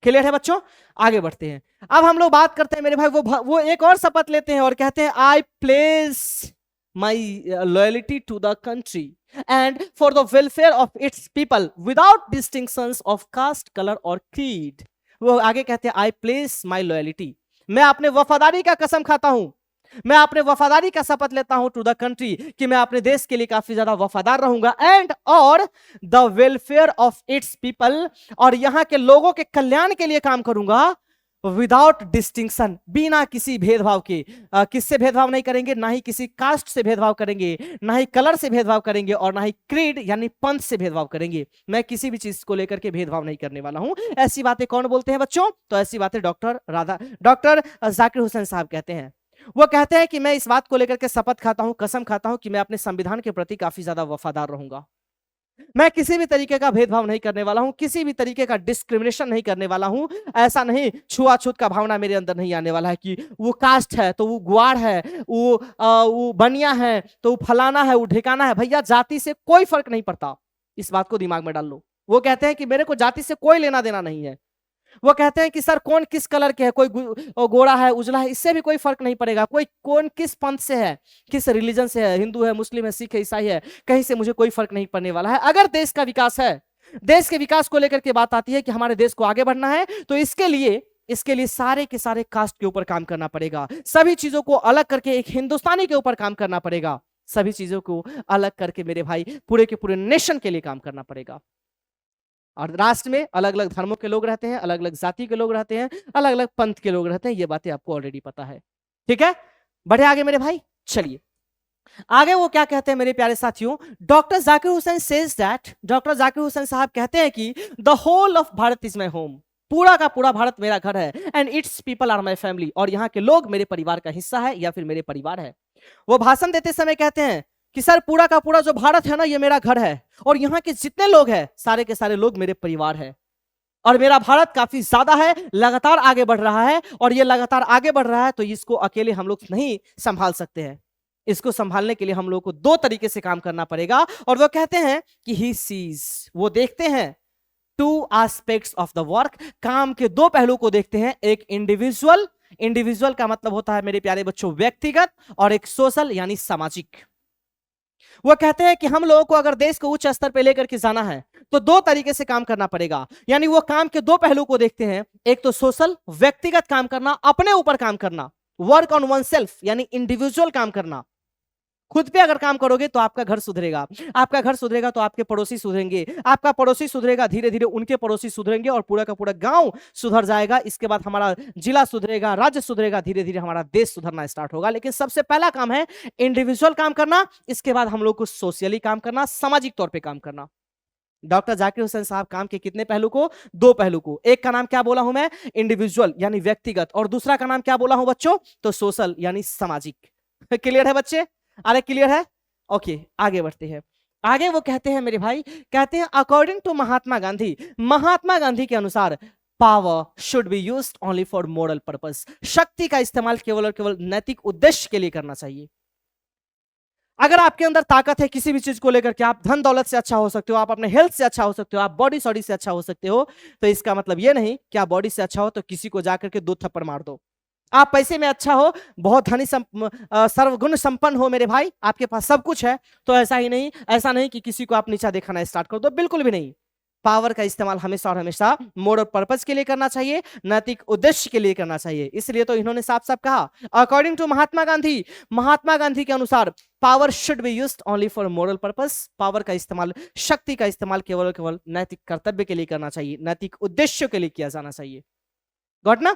क्लियर है बच्चों, आगे बढ़ते हैं। अब हम लोग बात करते हैं मेरे भाई, वो एक और शपथ लेते हैं और कहते हैं I place my loyalty to the country and for the welfare of its people without distinctions of caste, colour और क्रीड। वो आगे कहते हैं आई प्लेस माई लॉयल्टी, मैं अपने वफादारी का कसम खाता हूं, मैं अपने वफादारी का शपथ लेता हूं टू द कंट्री, कि मैं अपने देश के लिए काफी ज्यादा वफादार रहूंगा, एंड और the welfare of its people, और यहां के लोगों के कल्याण के लिए काम करूंगा, विदाउट डिस्टिंक्शन, बिना किसी भेदभाव के। किससे भेदभाव नहीं करेंगे, ना ही किसी कास्ट से भेदभाव करेंगे, ना ही कलर से भेदभाव करेंगे, और ना ही क्रीड यानी पंथ से भेदभाव करेंगे। मैं किसी भी चीज को लेकर के भेदभाव नहीं करने वाला हूं। ऐसी बातें कौन बोलते हैं बच्चों, तो ऐसी बातें डॉक्टर जाकिर हुसैन साहब कहते हैं। वो कहते हैं कि मैं इस बात को लेकर के शपथ खाता हूं, कसम खाता हूं कि मैं अपने संविधान के प्रति काफी ज्यादा वफादार रहूंगा। मैं किसी भी तरीके का भेदभाव नहीं करने वाला हूं, किसी भी तरीके का डिस्क्रिमिनेशन नहीं करने वाला हूं। ऐसा नहीं, छुआछूत का भावना मेरे अंदर नहीं आने वाला है कि वो कास्ट है तो वो गुआड़ है, वो बनिया है तो वो फलाना है, वो ठिकाना है। भैया जाति से कोई फर्क नहीं पड़ता, इस बात को दिमाग में डाल लो। वो कहते हैं कि मेरे को जाति से कोई लेना देना नहीं है। वो कहते हैं कि सर कौन किस कलर के है, कोई गोरा है, उजला है, इससे भी कोई फर्क नहीं पड़ेगा। कोई कौन किस पंथ से है, किस रिलीजन से है, हिंदू है, मुस्लिम है, सिख है, ईसाई है, कहीं से मुझे कोई फर्क नहीं पड़ने वाला है। अगर देश का विकास है, देश के विकास को लेकर के बात आती है कि हमारे देश को आगे बढ़ना है, तो इसके लिए सारे के सारे कास्ट के ऊपर काम करना पड़ेगा। सभी चीजों को अलग करके एक हिंदुस्तानी के ऊपर काम करना पड़ेगा। सभी चीजों को अलग करके मेरे भाई पूरे के पूरे नेशन के लिए काम करना पड़ेगा। और राष्ट्र में अलग अलग धर्मों के लोग रहते हैं, अलग अलग जाति के लोग रहते हैं, अलग अलग पंथ के लोग रहते हैं। ये बातें आपको ऑलरेडी पता है, ठीक है। बढ़े आगे मेरे भाई, चलिए आगे वो क्या कहते हैं मेरे प्यारे साथियों, doctor Zakir Hussain says that, doctor Zakir Hussain sahab कहते हैं कि the whole of Bharat is my home, पूरा का पूरा भारत मेरा घर है, and its people are my family, और यहाँ के लोग मेरे परिवार का हिस्सा है या फिर मेरे परिवार है। वो भाषण देते समय कहते हैं कि सर पूरा का पूरा जो भारत है ना ये मेरा घर है, और यहाँ के जितने लोग हैं सारे के सारे लोग मेरे परिवार है, और मेरा भारत काफी ज्यादा है, लगातार आगे बढ़ रहा है, और ये लगातार आगे बढ़ रहा है तो इसको अकेले हम लोग नहीं संभाल सकते हैं। इसको संभालने के लिए हम लोग को दो तरीके से काम करना पड़ेगा, और वो कहते हैं कि ही सीज, वो देखते हैं two aspects of the work, काम के दो पहलू को देखते हैं, एक इंडिविजुअल, इंडिविजुअल का मतलब होता है मेरे प्यारे बच्चों व्यक्तिगत, और एक सोशल यानी सामाजिक। वो कहते हैं कि हम लोगों को अगर देश को उच्च स्तर पे लेकर के जाना है तो दो तरीके से काम करना पड़ेगा, यानी वो काम के दो पहलू को देखते हैं, एक तो सोशल व्यक्तिगत काम करना, अपने ऊपर काम करना, वर्क ऑन वन सेल्फ यानी इंडिविजुअल काम करना, खुद पे अगर काम करोगे तो आपका घर सुधरेगा, आपका घर सुधरेगा तो आपके पड़ोसी सुधरेंगे, आपका पड़ोसी सुधरेगा धीरे धीरे उनके पड़ोसी सुधरेंगे, और पूरा का पूरा गांव सुधर जाएगा, इसके बाद हमारा जिला सुधरेगा, राज्य सुधरेगा, धीरे धीरे हमारा देश सुधरना स्टार्ट होगा। लेकिन सबसे पहला काम है इंडिविजुअल काम करना, इसके बाद हम लोग को सोशली काम करना, सामाजिक तौर पर काम करना। डॉक्टर जाकिर हुसैन साहब काम के कितने पहलू को, दो पहलू को, एक का नाम क्या बोला हूं मैं, इंडिविजुअल यानी व्यक्तिगत, और दूसरा का नाम क्या बोला हूं बच्चों, तो सोशल यानी सामाजिक। क्लियर है बच्चे, अरे क्लियर है, ओके आगे बढ़ते हैं। आगे वो कहते हैं मेरे भाई, कहते हैं अकॉर्डिंग टू महात्मा गांधी, महात्मा गांधी के अनुसार power should be used only for moral purpose, शक्ति का इस्तेमाल केवल और केवल नैतिक उद्देश्य के लिए करना चाहिए। अगर आपके अंदर ताकत है किसी भी चीज को लेकर के, आप धन दौलत से अच्छा हो सकते हो, आप अपने हेल्थ से अच्छा हो सकते हो, आप बॉडी सॉडी से अच्छा हो सकते हो, तो इसका मतलब ये नहीं कि आप बॉडी से अच्छा हो तो किसी को जाकर के दो थप्पड़ मार दो। आप पैसे में अच्छा हो, बहुत धनी सर्वगुण संपन्न हो मेरे भाई, आपके पास सब कुछ है, तो ऐसा नहीं कि किसी को आप नीचा दिखाना स्टार्ट कर दो, बिल्कुल भी नहीं। पावर का इस्तेमाल हमेशा और हमेशा मोरल पर्पस के लिए करना चाहिए, नैतिक उद्देश्य के लिए करना चाहिए। इसलिए तो इन्होंने साफ साफ कहा, अकॉर्डिंग टू महात्मा गांधी, महात्मा गांधी के अनुसार power should be used only for moral purpose, power का इस्तेमाल, शक्ति का इस्तेमाल केवल और केवल नैतिक कर्तव्य के लिए करना चाहिए, नैतिक उद्देश्यों के लिए किया जाना चाहिए। गॉट ना?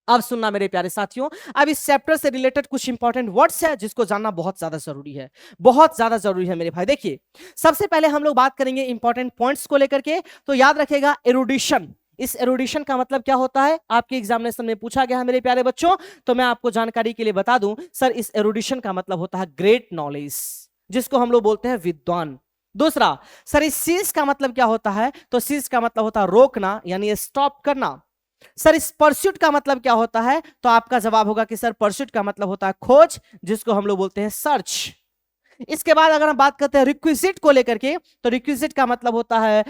अब सुनना मेरे प्यारे साथियों, अब इस चैप्टर से रिलेटेड कुछ इंपॉर्टेंट वर्ड्स है जिसको जानना बहुत ज्यादा जरूरी है, बहुत ज्यादा जरूरी है मेरे भाई। देखिए सबसे पहले हम लोग बात करेंगे इंपॉर्टेंट पॉइंट्स को लेकर के, तो याद रखेगा एरुडिशन। इस एरुडिशन का मतलब क्या होता है, आपके एग्जामिनेशन में पूछा गया है मेरे प्यारे बच्चों, तो मैं आपको जानकारी के लिए बता दूं, सर इस एरुडिशन का मतलब होता है ग्रेट नॉलेज, जिसको हम लोग बोलते हैं विद्वान। दूसरा, सर इस सीज का मतलब क्या होता है, तो सीज का मतलब होता है रोकना यानी स्टॉप करना। सर इस परस्यूट का मतलब क्या होता है, तो आपका जवाब होगा कि सर परस्यूट का मतलब होता है खोज, जिसको हम लोग बोलते हैं सर्च। इसके बाद अगर हम बात करते हैं रिक्विजिट को लेकर के, तो रिक्विजिट का मतलब होता है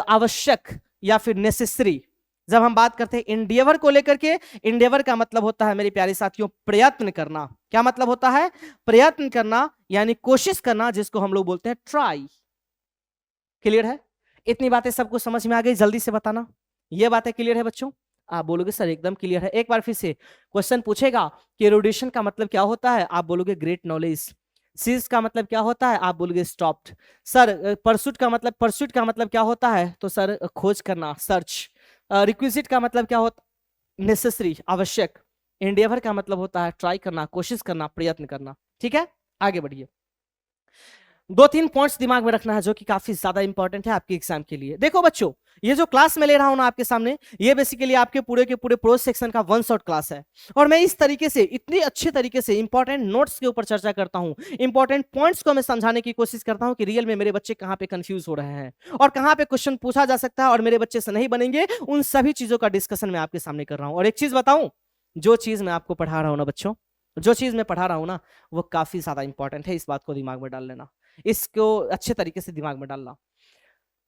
आवश्यक या फिर नेसेसरी। जब हम बात करते हैं इंडियवर को लेकर के, इंडियवर का मतलब होता है मेरे प्यारे साथियों प्रयत्न करना। क्या मतलब होता है, प्रयत्न करना यानी कोशिश करना, जिसको हम लोग बोलते हैं ट्राई। क्लियर है, इतनी बातें सबको समझ में आ गई, जल्दी से बताना ये बातें क्लियर है बच्चों। आप बोलोगे सर एकदम क्लियर है। एक बार फिर से क्वेश्चन पूछेगा कि एरुडिशन का मतलब क्या होता है, आप बोलोगे ग्रेट नॉलेज। सीज का मतलब क्या होता है, आप बोलोगे स्टॉप्ड। सर परस्यूट का मतलब क्या होता है, तो सर खोज करना, सर्च। रिक्विजिट का मतलब क्या होता, नेसेसरी, आवश्यक। एंडेवर का मतलब होता है ट्राई करना, कोशिश करना, प्रयत्न करना। ठीक है, आगे बढ़िए। दो तीन पॉइंट्स दिमाग में रखना है जो कि काफी ज्यादा इंपॉर्टेंट है आपके एग्जाम के लिए। देखो बच्चों, ये जो क्लास में ले रहा हूं ना आपके सामने, ये बेसिकली आपके पूरे के पूरे प्रोज सेक्शन का वन शॉट क्लास है, और मैं इस तरीके से इतनी अच्छे तरीके से इंपॉर्टेंट नोट्स के ऊपर चर्चा करता हूं, इंपॉर्टेंट पॉइंट्स को मैं समझाने की कोशिश करता हूं कि रियल में मेरे बच्चे कहां पे कंफ्यूज हो रहे हैं और कहां पे क्वेश्चन पूछा जा सकता है और मेरे बच्चे से नहीं बनेंगे, उन सभी चीजों का डिस्कशन मैं आपके सामने कर रहा हूं। और एक चीज बताऊं, जो चीज मैं आपको पढ़ा रहा हूं ना बच्चों, जो चीज मैं पढ़ा रहा हूं ना, वो काफी ज्यादा इंपॉर्टेंट है, इस बात को दिमाग में डाल लेना, इसको अच्छे तरीके से दिमाग में डालना।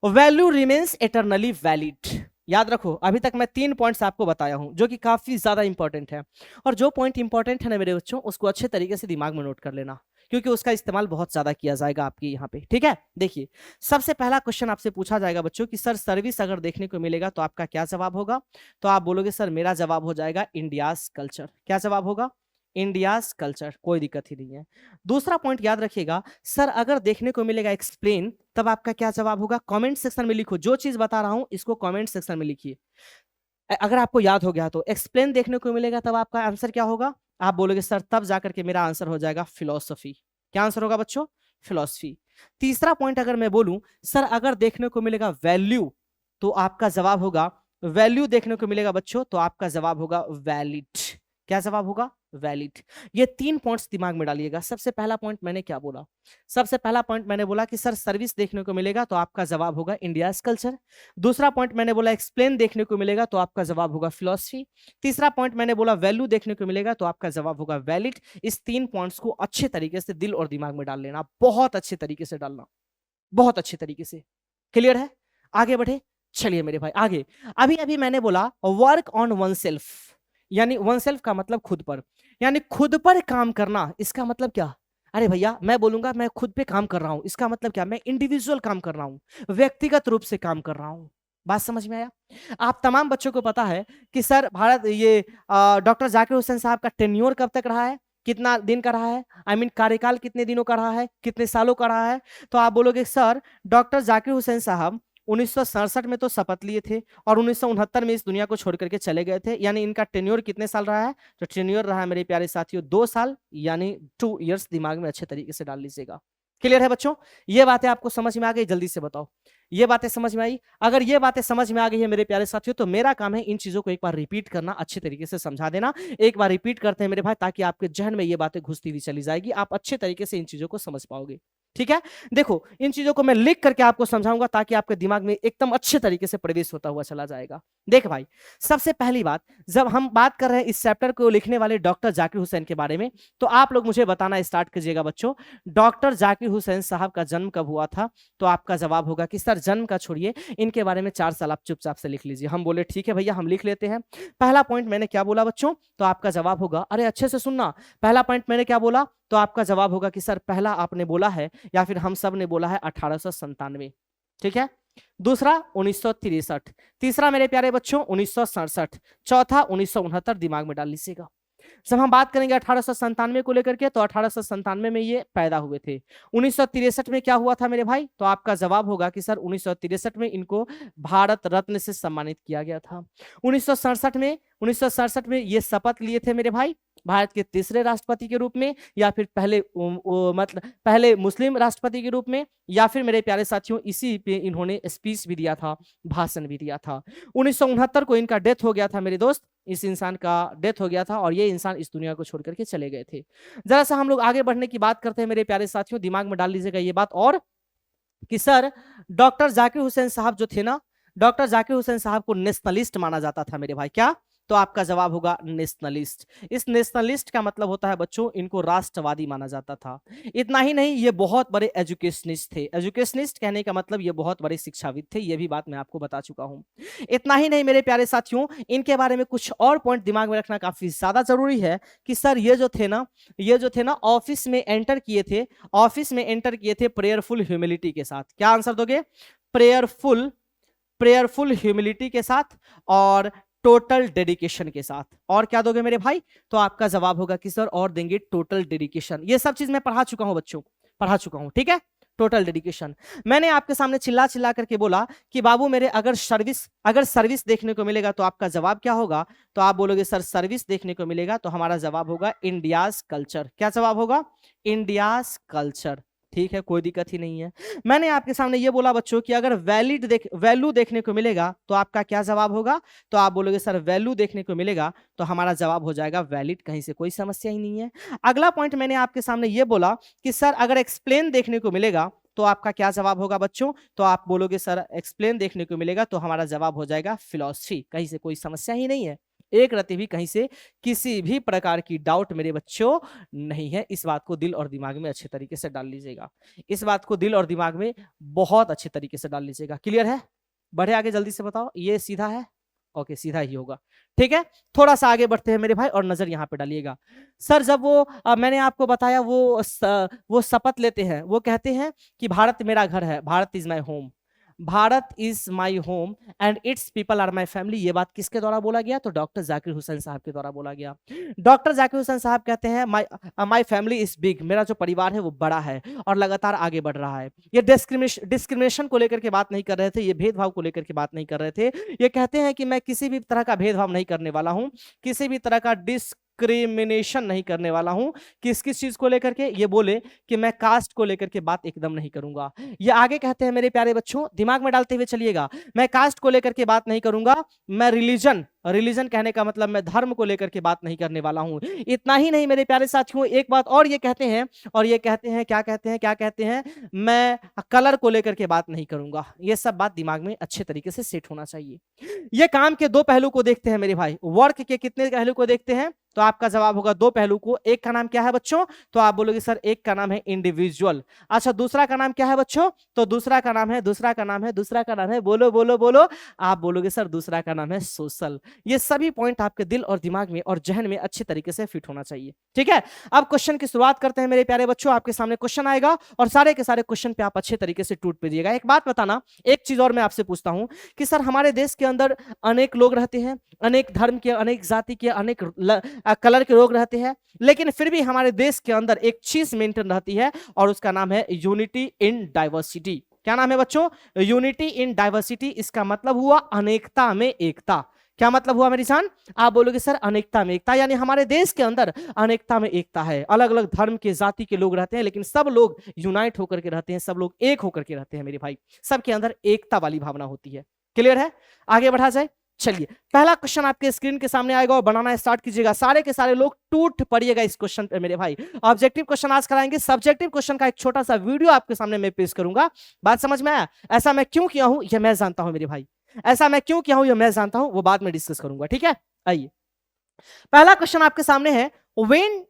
वैल्यू रिमेन्स एटर्नली वैलिड, याद रखो। अभी तक मैं 3 पॉइंट्स आपको बताया हूं जो कि काफी ज्यादा इंपॉर्टेंट है, और जो पॉइंट इंपॉर्टेंट है ना मेरे बच्चों, उसको अच्छे तरीके से दिमाग में नोट कर लेना, क्योंकि उसका इस्तेमाल बहुत ज्यादा किया जाएगा आपके यहाँ पे। ठीक है, देखिए सबसे पहला क्वेश्चन आपसे पूछा जाएगा बच्चों कि सर सर्विस अगर देखने को मिलेगा तो आपका क्या जवाब होगा, तो आप बोलोगे सर मेरा जवाब हो जाएगा इंडियाज कल्चर। क्या जवाब होगा, इंडियाज कल्चर, कोई दिक्कत ही नहीं है। दूसरा पॉइंट याद रखिएगा, सर अगर देखने को मिलेगा एक्सप्लेन, तब आपका क्या जवाब होगा, कमेंट सेक्शन में लिखो, जो चीज बता रहा हूं इसको कमेंट सेक्शन में लिखिए। अगर आपको याद हो गया तो एक्सप्लेन देखने को मिलेगा, तब आपका आंसर क्या होगा, आप बोलोगे सर तब जाकर के मेरा आंसर हो जाएगा फिलोसफी। क्या आंसर होगा बच्चों? फिलॉसफी। तीसरा पॉइंट अगर मैं बोलूं, सर अगर देखने को मिलेगा वैल्यू, तो आपका जवाब होगा वैल्यू देखने को मिलेगा बच्चों, तो आपका जवाब होगा वैलिड। क्या जवाब होगा? वैलिड। ये 3 पॉइंट्स दिमाग में डालिएगा। सबसे पहला पॉइंट मैंने क्या बोला? सबसे पहला पॉइंट मैंने बोला कि सर सर्विस देखने को मिलेगा, तो आपका जवाब होगा इंडियाज कल्चर। दूसरा पॉइंट मैंने बोला एक्सप्लेन देखने को मिलेगा, तो आपका जवाब होगा फिलॉसफी। तीसरा पॉइंट मैंने बोला वैल्यू देखने को मिलेगा, तो आपका जवाब होगा वैलिड। इस 3 पॉइंट्स को अच्छे तरीके से दिल और दिमाग में डाल लेना, बहुत अच्छे तरीके से डालना, बहुत अच्छे तरीके से। क्लियर है? आगे बढ़े, चलिए मेरे भाई आगे। अभी अभी मैंने बोला वर्क ऑन वन सेल्फ, यानी वन सेल्फ का मतलब खुद पर, यानी खुद पर काम करना। इसका मतलब क्या? अरे भैया मैं बोलूंगा मैं खुद पे काम कर रहा हूं, इसका मतलब क्या? मैं इंडिविजुअल काम कर रहा हूं, व्यक्तिगत रूप से काम कर रहा हूं। बात समझ में आया? आप तमाम बच्चों को पता है कि सर भारत ये डॉक्टर जाकिर हुसैन साहब का टेन्योर कब तक रहा है, कितना दिन का रहा है, आई मीन कार्यकाल कितने दिनों का रहा है, कितने सालों का रहा है? तो आप बोलोगे सर डॉक्टर जाकिर हुसैन साहब 1967 में तो शपथ लिए थे और 1969 में इस दुनिया को छोड़ करके चले गए थे, यानी इनका टेन्योर कितने साल रहा है? तो टेन्योर रहा है मेरे प्यारे साथियों 2 साल, यानी 2 इयर्स। दिमाग में अच्छे तरीके से डाल लीजिएगा। क्लियर है बच्चों? ये बातें आपको समझ में आ गई? जल्दी से बताओ, ये बातें समझ में आई? अगर ये बातें समझ में आ गई है मेरे प्यारे साथियों, तो मेरा काम है इन चीजों को एक बार रिपीट करना, अच्छे तरीके से समझा देना। एक बार रिपीट करते हैं मेरे भाई, ताकि आपके जहन में ये बातें घुसती हुई चली जाएगी, आप अच्छे तरीके से इन चीजों को समझ पाओगे। ठीक है? देखो इन चीजों को मैं लिख करके आपको समझाऊंगा, ताकि आपके दिमाग में एकदम अच्छे तरीके से प्रवेश होता हुआ चला जाएगा। देख भाई, सबसे पहली बात, जब हम बात कर रहे हैं इस चैप्टर को लिखने वाले डॉक्टर जाकिर हुसैन के बारे में, तो आप लोग मुझे बताना स्टार्ट कीजिएगा बच्चों, डॉक्टर जाकिर हुसैन साहब का जन्म कब हुआ था? तो आपका जवाब होगा कि सर जन्म का छोड़िए, इनके बारे में 4 साल आप चुपचाप से लिख लीजिए। हम बोले ठीक है भैया हम लिख लेते हैं। पहला पॉइंट मैंने क्या बोला बच्चों? तो आपका जवाब होगा, अरे अच्छे से सुनना, पहला पॉइंट मैंने क्या बोला? तो आपका जवाब होगा कि सर पहला आपने बोला है, या फिर हम सब ने बोला है 1897। ठीक है? दूसरा 1963, तीसरा मेरे प्यारे बच्चों 1967, चौथा 1969। दिमाग में डाल लीजिएगा। जब हम बात करेंगे 1897 को लेकर के, तो 1897 में ये पैदा हुए थे। 1963 में क्या हुआ था मेरे भाई? तो आपका जवाब होगा कि सर 1963 में इनको भारत रत्न से सम्मानित किया गया था। 1967 में ये शपथ लिए थे मेरे भाई, भारत के तीसरे राष्ट्रपति के रूप में, या फिर मतलब पहले मुस्लिम राष्ट्रपति के रूप में, या फिर मेरे प्यारे साथियों इसी पे इन्होंने स्पीच भी दिया था, भाषण भी दिया था। 1969 को इनका डेथ हो गया था मेरे दोस्त, इस इंसान का डेथ हो गया था और ये इंसान इस दुनिया को छोड़ करके चले गए थे। जरा सा हम लोग आगे बढ़ने की बात करते हैं मेरे प्यारे साथियों, दिमाग में डाल लीजिएगा ये बात, और कि सर डॉक्टर जाकिर हुसैन साहब जो थे ना, डॉक्टर जाकिर हुसैन साहब को नेशनलिस्ट माना जाता था मेरे भाई। क्या? तो आपका जवाब होगा नेशनलिस्ट। इस नेशनलिस्ट का मतलब होता है बच्चों, इनको राष्ट्रवादी माना जाता था। इतना ही नहीं, ये बहुत बड़े एजुकेशनिस्ट थे। एजुकेशनिस्ट कहने का मतलब ये बहुत बड़े शिक्षाविद थे, ये भी बात मैं आपको बता चुका हूं। इतना ही नहीं मेरे प्यारे साथियों, इनके बारे में कुछ और पॉइंट दिमाग में रखना काफी ज्यादा जरूरी है कि सर ये जो थे ना ऑफिस में एंटर किए थे, ऑफिस में एंटर किए थे प्रेयरफुल ह्यूमिलिटी के साथ। क्या आंसर दोगे? प्रेयरफुल ह्यूमिलिटी के साथ और टोटल डेडिकेशन के साथ। और क्या दोगे मेरे भाई? तो आपका जवाब होगा कि सर और देंगे टोटल डेडिकेशन। ये सब चीज मैं पढ़ा चुका हूं बच्चों, पढ़ा चुका हूं। ठीक है? Total dedication. मैंने आपके सामने चिल्ला चिल्ला करके बोला कि बाबू मेरे अगर सर्विस देखने को मिलेगा, तो आपका जवाब क्या होगा? तो आप बोलोगे सर सर्विस देखने को मिलेगा, तो हमारा जवाब होगा इंडियाज कल्चर। क्या जवाब होगा? India's culture. ठीक है, कोई दिक्कत ही नहीं है। मैंने आपके सामने ये बोला बच्चों कि अगर वैल्यू देखने को मिलेगा, तो आपका क्या जवाब होगा? तो आप बोलोगे सर वैल्यू देखने को मिलेगा, तो हमारा जवाब हो जाएगा वैलिड। कहीं से कोई समस्या ही नहीं है। अगला पॉइंट मैंने आपके सामने ये बोला कि सर अगर एक्सप्लेन देखने को मिलेगा, तो आपका क्या जवाब होगा बच्चों? तो आप बोलोगे सर एक्सप्लेन देखने को मिलेगा, तो हमारा जवाब हो जाएगा फिलॉसफी। कहीं से कोई समस्या ही नहीं है, एक रत्ती भी कहीं से किसी भी प्रकार की डाउट मेरे बच्चों नहीं है। इस बात को दिल और दिमाग में अच्छे तरीके से डाल लीजिएगा, इस बात को दिल और दिमाग में बहुत अच्छे तरीके से डाल लीजिएगा। क्लियर है? बढ़े आगे, जल्दी से बताओ। ये सीधा है? ओके, सीधा ही होगा। ठीक है, थोड़ा सा आगे बढ़ते हैं मेरे भाई, और नजर यहां पे डालिएगा। सर जब मैंने आपको बताया वो शपथ लेते हैं, वो कहते हैं कि भारत मेरा घर है, Bharat is my home, Bharat is my home and its people are my family. ये बात किसके द्वारा बोला गया? तो डॉक्टर जाकिर हुसैन साहब के द्वारा बोला गया। डॉक्टर जाकिर हुसैन साहब कहते हैं माई फैमिली इज बिग, मेरा जो परिवार है वो बड़ा है और लगातार आगे बढ़ रहा है। ये डिस्क्रिमिनेशन को लेकर के बात नहीं कर रहे थे, ये भेदभाव को लेकर के बात नहीं कर रहे थे। ये कहते हैं कि मैं किसी भी तरह का भेदभाव नहीं करने वाला हूं, किसी भी तरह का डिस्क्रिमिनेशन नहीं करने वाला हूं। किस किस चीज को लेकर के? ये बोले कि मैं कास्ट को लेकर के बात एकदम नहीं करूंगा। ये आगे कहते हैं मेरे प्यारे बच्चों, दिमाग में डालते हुए चलिएगा, मैं कास्ट को लेकर के बात नहीं करूंगा, मैं रिलीजन कहने का मतलब मैं धर्म को लेकर के बात नहीं करने वाला हूं। इतना ही नहीं मेरे प्यारे साथियों, एक बात और ये कहते हैं, और ये कहते हैं क्या कहते हैं, मैं कलर को लेकर के बात नहीं करूंगा। ये सब बात दिमाग में अच्छे तरीके से सेट होना चाहिए। ये काम के दो पहलू को देखते हैं मेरे भाई, वर्क के कितने पहलू को देखते हैं? तो आपका जवाब होगा दो पहलू को। एक का नाम क्या है बच्चों? तो आप बोलोगे सर एक का नाम है इंडिविजुअल। अच्छा, दूसरा का नाम क्या है बच्चों? तो दूसरा का नाम है, बोलो बोलो बोलो, आप बोलोगे सर दूसरा का नाम है सोशल। ये सभी पॉइंट आपके दिल और दिमाग में और जहन में अच्छे तरीके से फिट होना चाहिए। ठीक है, अब क्वेश्चन की शुरुआत करते हैं मेरे प्यारे बच्चों। आपके सामने क्वेश्चन आएगा और सारे के सारे क्वेश्चन पे आप अच्छे तरीके से टूट पे दिएगा। एक बात बताना, एक चीज और मैं आपसे पूछता हूं कि सर हमारे देश के अंदर अनेक लोग रहते हैं, अनेक धर्म के, अनेक जाति के, अनेक कलर के लोग रहते हैं, लेकिन फिर भी हमारे देश के अंदर एक चीज मेंटेन रहती है और उसका नाम है यूनिटी इन डाइवर्सिटी। क्या नाम है बच्चों? Unity in diversity. इसका मतलब हुआ अनेकता में एकता। क्या मतलब हुआ मेरी जान? आप बोलोगे सर अनेकता में एकता, यानी हमारे देश के अंदर अनेकता में एकता है। अलग अलग धर्म के, जाति के लोग रहते हैं, लेकिन सब लोग यूनाइट होकर के रहते हैं, सब लोग एक होकर के रहते हैं मेरे भाई। सबके अंदर एकता वाली भावना होती है। क्लियर है? आगे बढ़ा जाए, चलिए पहला क्वेश्चन आपके स्क्रीन के सामने आएगा और बनाना स्टार्ट कीजिएगा। सारे के सारे लोग टूट पड़िएगा इस क्वेश्चन पे मेरे भाई। ऑब्जेक्टिव क्वेश्चन आज कराएंगे, सब्जेक्टिव क्वेश्चन का एक छोटा सा वीडियो आपके सामने मैं पेश करूंगा। बात समझ में आया? ऐसा मैं क्यों किया हूं ये मैं जानता हूं मेरे भाई, ऐसा मैं क्यों किया हूं ये मैं जानता हूं, वो बाद में डिस्कस करूंगा। ठीक है, आइए पहला क्वेश्चन आपके सामने है, when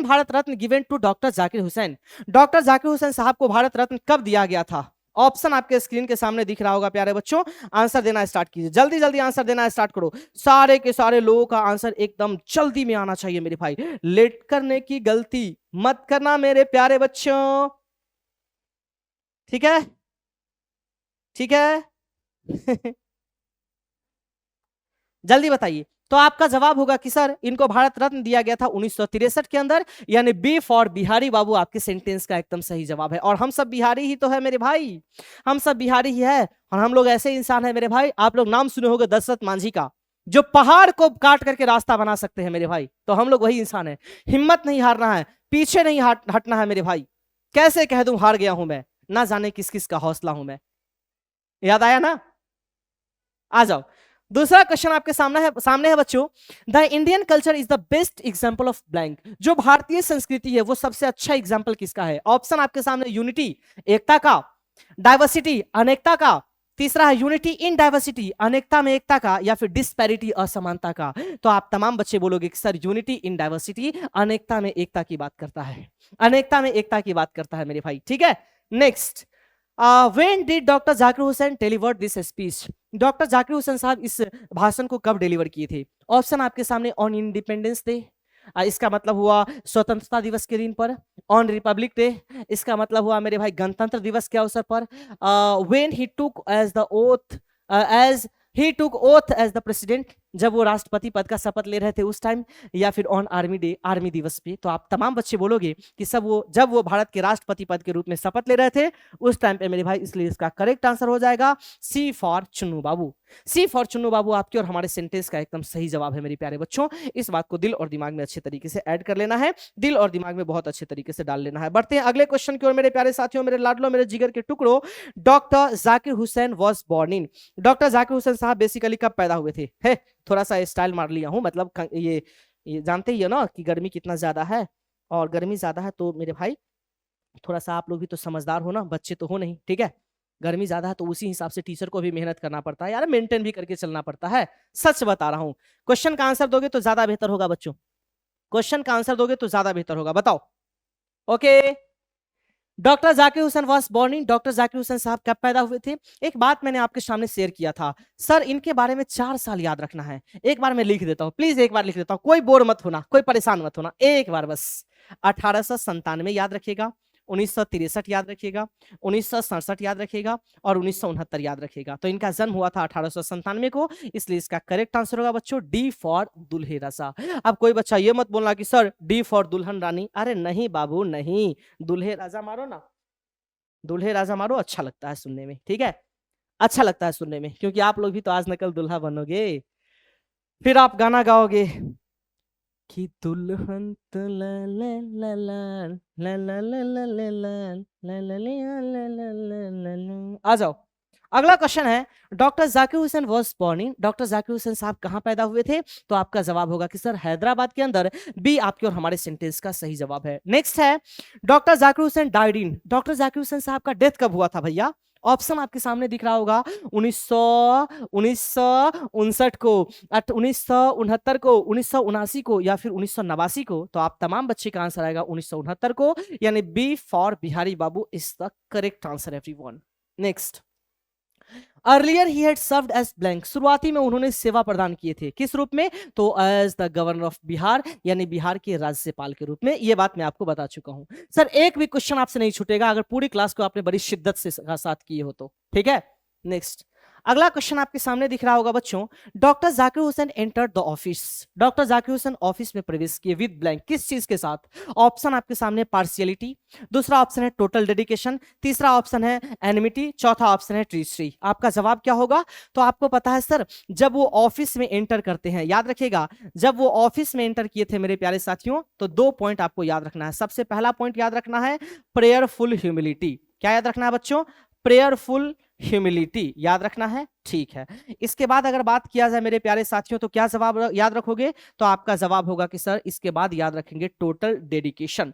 Bharat Ratna given to doctor Zakir Hussain. Doctor Zakir Hussain sahab को भारत रत्न कब दिया गया था? ऑप्शन आपके स्क्रीन के सामने दिख रहा होगा प्यारे बच्चों। आंसर देना स्टार्ट कीजिए, जल्दी जल्दी आंसर देना स्टार्ट करो। सारे के सारे लोगों का आंसर एकदम जल्दी में आना चाहिए मेरे भाई। लेट करने की गलती मत करना मेरे प्यारे बच्चों। ठीक है, ठीक है जल्दी बताइए। तो आपका जवाब होगा कि सर इनको भारत रत्न दिया गया था 1963 के अंदर, यानी बी फॉर बिहारी बाबू आपके सेंटेंस का एकदम सही जवाब है। और हम सब बिहारी ही तो है मेरे भाई, हम सब बिहारी ही है, और हम लोग ऐसे इंसान है मेरे भाई। आप लोग नाम सुने होंगे दशरथ मांझी का, जो पहाड़ को काट करके रास्ता बना सकते हैं मेरे भाई। तो हम लोग वही इंसान है। हिम्मत नहीं हारना है, पीछे नहीं हटना है मेरे भाई। कैसे कह दूं हार गया हूं मैं, ना जाने किस किस का हौसला हूं मैं। याद आया ना? आ जाओ, दूसरा क्वेश्चन आपके सामने है बच्चों। The Indian culture is the best example of blank. जो भारतीय संस्कृति है वो सबसे अच्छा एग्जाम्पल किसका है? ऑप्शन आपके सामने, यूनिटी एकता का, डाइवर्सिटी अनेकता का, तीसरा है यूनिटी इन डाइवर्सिटी अनेकता में एकता का, या फिर डिस्पैरिटी असमानता का। तो आप तमाम बच्चे बोलोगे कि सर यूनिटी इन डाइवर्सिटी अनेकता में एकता की बात करता है, अनेकता में एकता की बात करता है मेरे भाई। ठीक है, next, when did doctor Zakir Hussain deliver this speech. Doctor Zakir Hussain sahab इस भाषण को कब डिलीवर किए थे? ऑप्शन आपके सामने, ऑन इंडिपेंडेंस डे, इसका मतलब हुआ स्वतंत्रता दिवस के दिन पर, ऑन रिपब्लिक डे, इसका मतलब हुआ मेरे भाई गणतंत्र दिवस के अवसर पर, when he took as the oath as the president, जब वो राष्ट्रपति पद का शपथ ले रहे थे उस टाइम, या फिर ऑन आर्मी डे, आर्मी दिवस पे। तो आप तमाम बच्चे बोलोगे कि जब वो भारत के राष्ट्रपति पद के रूप में शपथ ले रहे थे उस टाइम पे मेरे भाई। इसलिए इसका करेक्ट आंसर हो जाएगा C for Chunnu Babu. C for Chunnu Babu आपके और हमारे सेंटेंस का एकदम सही जवाब है मेरे प्यारे बच्चों। इस बात को दिल और दिमाग में अच्छे तरीके से ऐड कर लेना है, दिल और दिमाग में बहुत अच्छे तरीके से डाल लेना है। बढ़ते हैं अगले क्वेश्चन की ओर मेरे प्यारे साथियों, मेरे लाडलो, मेरे जिगर के टुकड़ो। Doctor Zakir Hussain was born in. Doctor Zakir Hussain sahab basically कब पैदा हुए थे? है थोड़ा सा स्टाइल मार लिया हूं, मतलब ये जानते ही है ना कि गर्मी कितना ज्यादा है, और गर्मी ज्यादा है तो मेरे भाई थोड़ा सा आप लोग भी तो समझदार हो ना, बच्चे तो हो नहीं। ठीक है, गर्मी ज्यादा है तो उसी हिसाब से टीचर को भी मेहनत करना पड़ता है यार, मेंटेन भी करके चलना पड़ता है। सच बता रहा हूं, क्वेश्चन का आंसर दोगे तो ज्यादा बेहतर होगा बच्चों, क्वेश्चन का आंसर दोगे तो ज्यादा बेहतर होगा। बताओ, okay. Doctor Zakir Hussain was born in. Doctor Zakir Hussain साहब कब पैदा हुए थे? एक बात मैंने आपके सामने शेयर किया था सर, इनके बारे में 4 साल याद रखना है। एक बार मैं लिख देता हूं, प्लीज एक बार लिख देता हूं, कोई बोर मत होना, कोई परेशान मत होना, एक बार बस। 1897 याद रखिएगा, 1963 याद रखिएगा, 1967 याद रखिएगा, और 1969 याद रखिएगा। तो इनका जन्म हुआ था 1897 को, इसलिए इसका करेक्ट आंसर होगा बच्चों डी फॉर दुल्हे राजा। अब कोई बच्चा ये मत बोलना कि सर डी फॉर दुल्हन रानी, अरे नहीं बाबू नहीं, दुल्हे राजा मारो ना, दुल्हे राजा मारो, अच्छा लगता है सुनने में। ठीक है, अच्छा लगता है सुनने में, क्योंकि आप लोग भी तो आज न कल दुल्हा बनोगे, फिर आप गाना गाओगे, कि दुल्हन तो ला ला ला ला ला ला ला ला ला ला ला ला ला ला ला ला ला ला। आ जाओ, अगला क्वेश्चन है, doctor Zakir Hussain was born in, doctor Zakir Hussain साहब कहां पैदा हुए थे? तो आपका जवाब होगा कि सर हैदराबाद के अंदर। बी आपके और हमारे सेंटेंस का सही जवाब है। नेक्स्ट है, doctor Zakir Hussain died in, doctor Zakir Hussain साहब का डेथ कब हुआ था भैया? ऑप्शन आपके सामने दिख रहा होगा, 1959 को, 1969 को, 1979 को, या फिर 1989 को। तो आप तमाम बच्चे का आंसर आएगा 1969 को, यानी B for Bihari babu is the correct answer everyone. Next, earlier he had served as blank, शुरुआती में उन्होंने सेवा प्रदान किए थे, किस रूप में? तो as the governor of Bihar, यानी बिहार के राज्यपाल के रूप में। यह बात मैं आपको बता चुका हूं। सर एक भी क्वेश्चन आपसे नहीं छूटेगा अगर पूरी क्लास को आपने बड़ी शिद्दत से साथ किए हो तो, ठीक है। नेक्स्ट, अगला क्वेश्चन आपके सामने दिख रहा होगा बच्चों, doctor Zakir Hussain entered the office, doctor Zakir Hussain office में प्रवेश किए विद ब्लैंक, किस चीज के साथ? ऑप्शन आपके सामने पार्शियलिटी, दूसरा ऑप्शन है टोटल डेडिकेशन, तीसरा ऑप्शन है एनिमिटी, चौथा ऑप्शन है ट्रीस्ट्री। आपका जवाब क्या होगा? तो आपको पता है सर, जब वो ऑफिस में एंटर करते हैं, याद रखिएगा, जब वो ऑफिस में एंटर किए थे मेरे प्यारे साथियों, तो 2 पॉइंट आपको याद रखना है। सबसे पहला पॉइंट याद रखना है प्रेयरफुल ह्यूमिलिटी। क्या याद रखना है बच्चों? प्रेयरफुल ह्यूमिलिटी याद रखना है, ठीक है। इसके बाद अगर बात किया जाए मेरे प्यारे साथियों, तो क्या जवाब याद रखोगे? तो आपका जवाब होगा कि सर इसके बाद याद रखेंगे टोटल डेडिकेशन,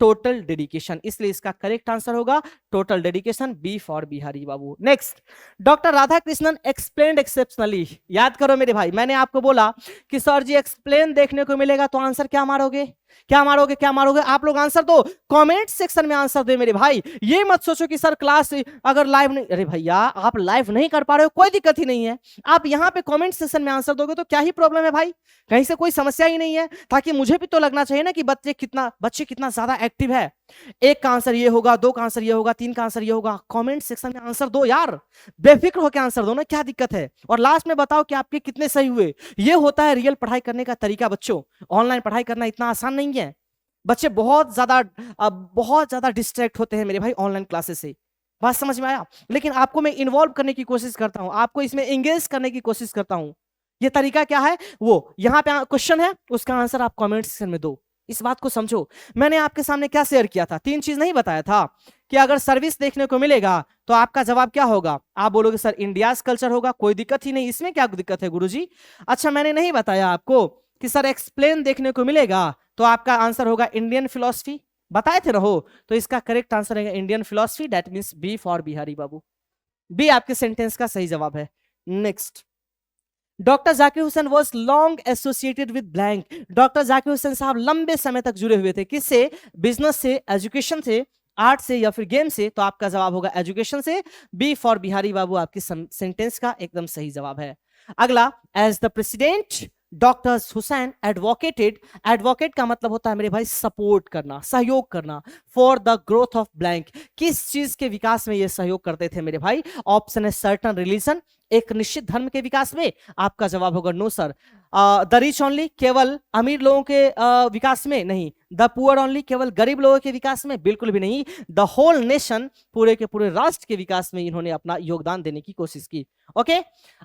टोटल डेडिकेशन, इसलिए इसका करेक्ट आंसर होगा total dedication, B for Bihari babu. Next, doctor Radhakrishnan explained exceptionally, याद करो मेरे भाई, मैंने आपको बोला कि सर जी एक्सप्लेन देखने को मिलेगा तो आंसर क्या मारोगे? क्या मारोगे? क्या मारोगे? आप लोग आंसर दो, कमेंट सेक्शन में आंसर दे मेरे भाई। ये मत सोचो कि सर क्लास अगर लाइव नहीं, अरे भैया आप लाइव नहीं कर पा रहे हो, कोई दिक्कत ही नहीं है, आप यहां पे कमेंट सेक्शन में आंसर दोगे तो क्या ही प्रॉब्लम है भाई, कहीं से कोई समस्या ही नहीं है, ताकि मुझे भी तो लगना चाहिए ना कि बच्चे कितना ज्यादा एक्टिव है। एक का आंसर ये होगा, 2 का आंसर ये होगा, 3 का आंसर ये होगा, कमेंट सेक्शन में आंसर दो यार, बेफिक्र होकर आंसर दो ना, क्या दिक्कत है? और लास्ट में बताओ कि आपके कितने सही हुए। ये होता है रियल पढ़ाई करने का तरीका बच्चों। ऑनलाइन पढ़ाई करना इतना आसान नहीं है, बच्चे बहुत ज्यादा डिस्ट्रैक्ट होते हैं मेरे भाई ऑनलाइन क्लासेस से, बात समझ में आया? लेकिन आपको मैं इन्वॉल्व करने की कोशिश करता हूं, आपको इसमें एंगेज करने की कोशिश करता हूं। ये तरीका क्या है? वो यहाँ पे क्वेश्चन है, उसका आंसर आप कमेंट सेक्शन में दो, इस बात को समझो। मैंने आपके सामने क्या शेयर किया था? 3 चीज नहीं बताया था कि अगर सर्विस देखने को मिलेगा तो आपका जवाब क्या होगा? आप बोलोगे सर इंडियाज कल्चर होगा, कोई दिक्कत ही नहीं, इसमें क्या दिक्कत है गुरुजी? अच्छा मैंने नहीं बताया आपको कि सर एक्सप्लेन देखने को मिलेगा तो आपका आंसर होगा इंडियन फिलॉसफी, बताए थे ना हो, तो इसका करेक्ट आंसर है Indian philosophy, that means B for Bihari babu, B आपके सेंटेंस का सही जवाब है। Next, doctor Zakir Hussain was long associated with blank, doctor Zakir Hussain sahab लंबे समय तक जुड़े हुए थे, किससे? बिजनेस से, एजुकेशन से, आर्ट से, या फिर गेम से। तो आपका जवाब होगा एजुकेशन से, बी फॉर बिहारी बाबू आपकी सेंटेंस का एकदम सही जवाब है। अगला, as the president doctor Hussain advocated, advocate का मतलब होता है मेरे भाई सपोर्ट करना, सहयोग करना, for the growth of blank, किस चीज के विकास में ये सहयोग करते थे मेरे भाई? ऑप्शन है सर्टन रिलीजन, एक निश्चित धर्म के विकास में। आपका जवाब होगा no sir. The rich only, केवल अमीर लोगों के विकास में नहीं। द पुअर ओनली, केवल गरीब लोगों के विकास में, बिल्कुल भी नहीं। द होल नेशन, पूरे के पूरे राष्ट्र के विकास में इन्होंने अपना योगदान देने की कोशिश की। ओके,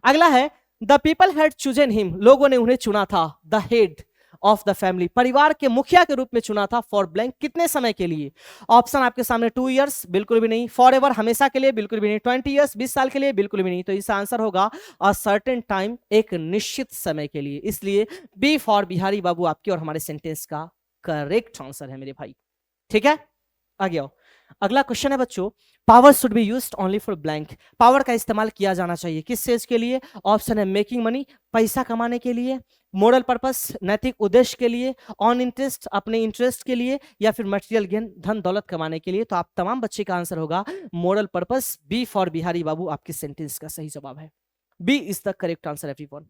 अगला है the people had chosen him, लोगों ने उन्हें चुना था, the head of the family, परिवार के मुखिया के रूप में चुना था, फॉर ब्लैंक, कितने समय के लिए? ऑप्शन आपके सामने 2 इयर्स, बिल्कुल भी नहीं। फॉर एवर, हमेशा के लिए, बिल्कुल भी नहीं। 20 इयर्स, 20 साल के लिए, बिल्कुल भी नहीं। तो इसका आंसर होगा अ सर्टेन टाइम, एक निश्चित समय के लिए, इसलिए बी फॉर बिहारी बाबू आपके और हमारे सेंटेंस का करेक्ट आंसर है मेरे भाई, ठीक है। आगे आओ, अगला क्वेश्चन है बच्चों, power should be used only for blank, power का इस्तेमाल किया जाना चाहिए किस चीज के लिए? ऑप्शन है मेकिंग मनी, पैसा कमाने के लिए, मोरल पर्पस, नैतिक उद्देश्य के लिए, ऑन इंटरेस्ट, अपने इंटरेस्ट के लिए, या फिर मटेरियल गेन, धन दौलत कमाने के लिए। तो आप तमाम बच्चे का आंसर होगा moral purpose, B for Bihari Babu आपके सेंटेंस का सही जवाब है, B is the correct answer everyone.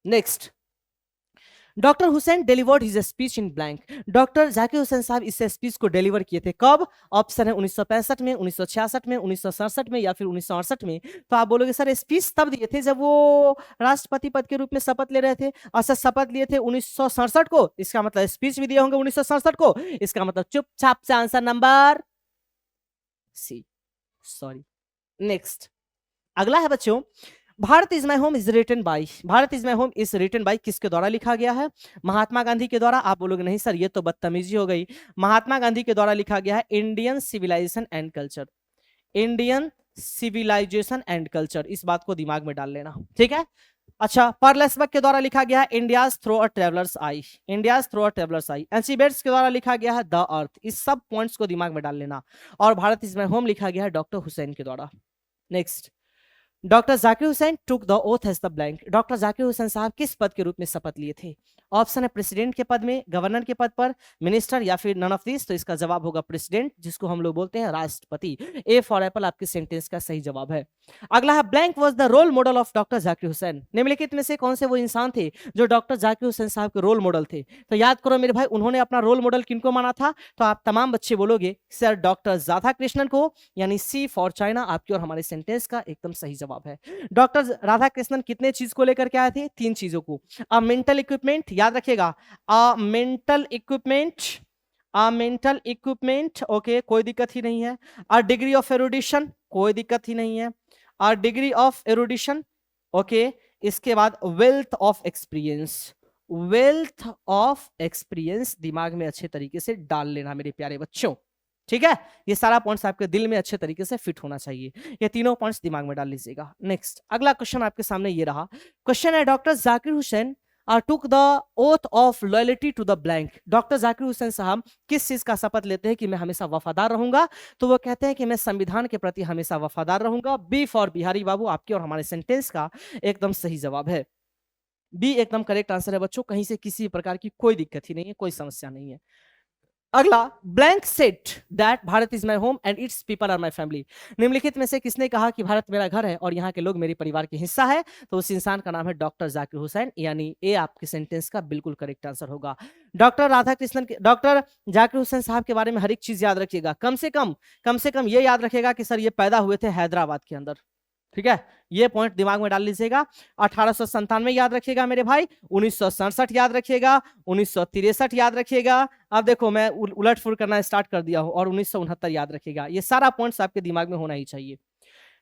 Next, doctor Hussain delivered his speech in blank, doctor Zakir Hussain sahab इस स्पीच को डिलीवर किए थे कब? ऑप्शन है 1965 में, 1966 में, 1967 में, या फिर 1968 में। तो आप बोलोगे सर स्पीच तब दिए थे जब वो राष्ट्रपति पद के रूप में शपथ ले रहे थे। अच्छा, शपथ लिए थे 1967 को, इसका मतलब स्पीच भी दिए होंगे 1967 को, इसका मतलब चुपचाप से answer number C, sorry. Next, अगला है बच्चों, Bharat is my home is written by, Bharat is my home is written by किसके द्वारा लिखा गया है? महात्मा गांधी के द्वारा। आप बोलोगे नहीं सर ये तो बदतमीजी हो गई, महात्मा गांधी के द्वारा लिखा गया है Indian civilisation and culture, Indian civilisation and culture, इस बात को दिमाग में डाल लेना, ठीक है। अच्छा, पर्लेसबर्ग के द्वारा लिखा गया है India's through a traveller's eye, India's through a traveller's eye. एल्सिबेट्स के द्वारा लिखा गया है द अर्थ, इस सब पॉइंट्स को दिमाग में डाल लेना। और भारत इज माई होम लिखा गया है डॉक्टर हुसैन के द्वारा। Next, doctor Zakir Hussain took the oath as the blank, doctor Zakir Hussain sahab किस पद के रूप में शपथ लिए थे? ऑप्शन है प्रेसिडेंट के पद में, गवर्नर के पद पर, मिनिस्टर, या फिर नन ऑफ दिस। तो इसका जवाब होगा प्रेसिडेंट, जिसको हम लोग बोलते हैं राष्ट्रपति। ए फॉर एप्पल आपके सेंटेंस का सही जवाब है। अगला है blank was the role model of doctor Zakir Hussain, निम्नलिखित में से कौन से वो इंसान थे जो डॉक्टर जाकिर हुसैन साहब के रोल मॉडल थे? तो याद करो मेरे भाई, उन्होंने अपना रोल मॉडल किनको माना था? तो आप तमाम बच्चे बोलोगे सर डॉक्टर राधा कृष्णन को, यानी सी फॉर चाइना आपके और हमारे सेंटेंस का एकदम सही जवाब है। डॉक्टर राधा कृष्णन कितने चीज को लेकर के आए थे? 3 चीजों को। अ मेंटल इक्विपमेंट, याद रखिएगा, अ मेंटल इक्विपमेंट, अ मेंटल इक्विपमेंट, ओके कोई दिक्कत ही नहीं है। अ डिग्री ऑफ एरुडिशन, कोई दिक्कत ही नहीं है। A degree of erudition, okay. इसके बाद wealth of experience, wealth of experience दिमाग में अच्छे तरीके से डाल लेना मेरे प्यारे बच्चों, ठीक है। ये सारा पॉइंट्स आपके दिल में अच्छे तरीके से फिट होना चाहिए, ये तीनों पॉइंट्स दिमाग में डाल लीजिएगा। नेक्स्ट, अगला क्वेश्चन आपके सामने ये रहा। क्वेश्चन है doctor Zakir Hussain took the oath of loyalty to the blank, doctor Zakir Hussain sahab किस चीज का शपथ लेते हैं कि मैं हमेशा वफादार रहूंगा? तो वो कहते हैं कि मैं संविधान के प्रति हमेशा वफादार रहूंगा। बी फॉर बिहारी बाबू आपके और हमारे सेंटेंस का एकदम सही जवाब है। बी एकदम करेक्ट आंसर है बच्चों, कहीं से किसी प्रकार की कोई दिक्कत ही नहीं है, कोई समस्या नहीं है। अगला, blank said that Bharat is my home and its people are my family, निम्नलिखित में से किसने कहा कि भारत मेरा घर है और यहाँ के लोग मेरे परिवार के हिस्सा है? तो उस इंसान का नाम है डॉक्टर जाकिर हुसैन, यानी ए आपके सेंटेंस का बिल्कुल करेक्ट आंसर होगा। डॉक्टर राधा कृष्णन के, डॉक्टर जाकिर हुसैन साहब के बारे में हर एक चीज याद रखिएगा, कम से कम ये याद रखिएगा कि सर ये पैदा हुए थे हैदराबाद के अंदर, ठीक है। ये पॉइंट दिमाग में डाल लीजिएगा। 1897 याद रखिएगा मेरे भाई, 1967 याद रखिएगा, 1963 याद रखिएगा। अब देखो मैं उलट फुल करना स्टार्ट कर दिया हूं, और 1969 याद रखिएगा। ये सारा पॉइंट्स आपके दिमाग में होना ही चाहिए।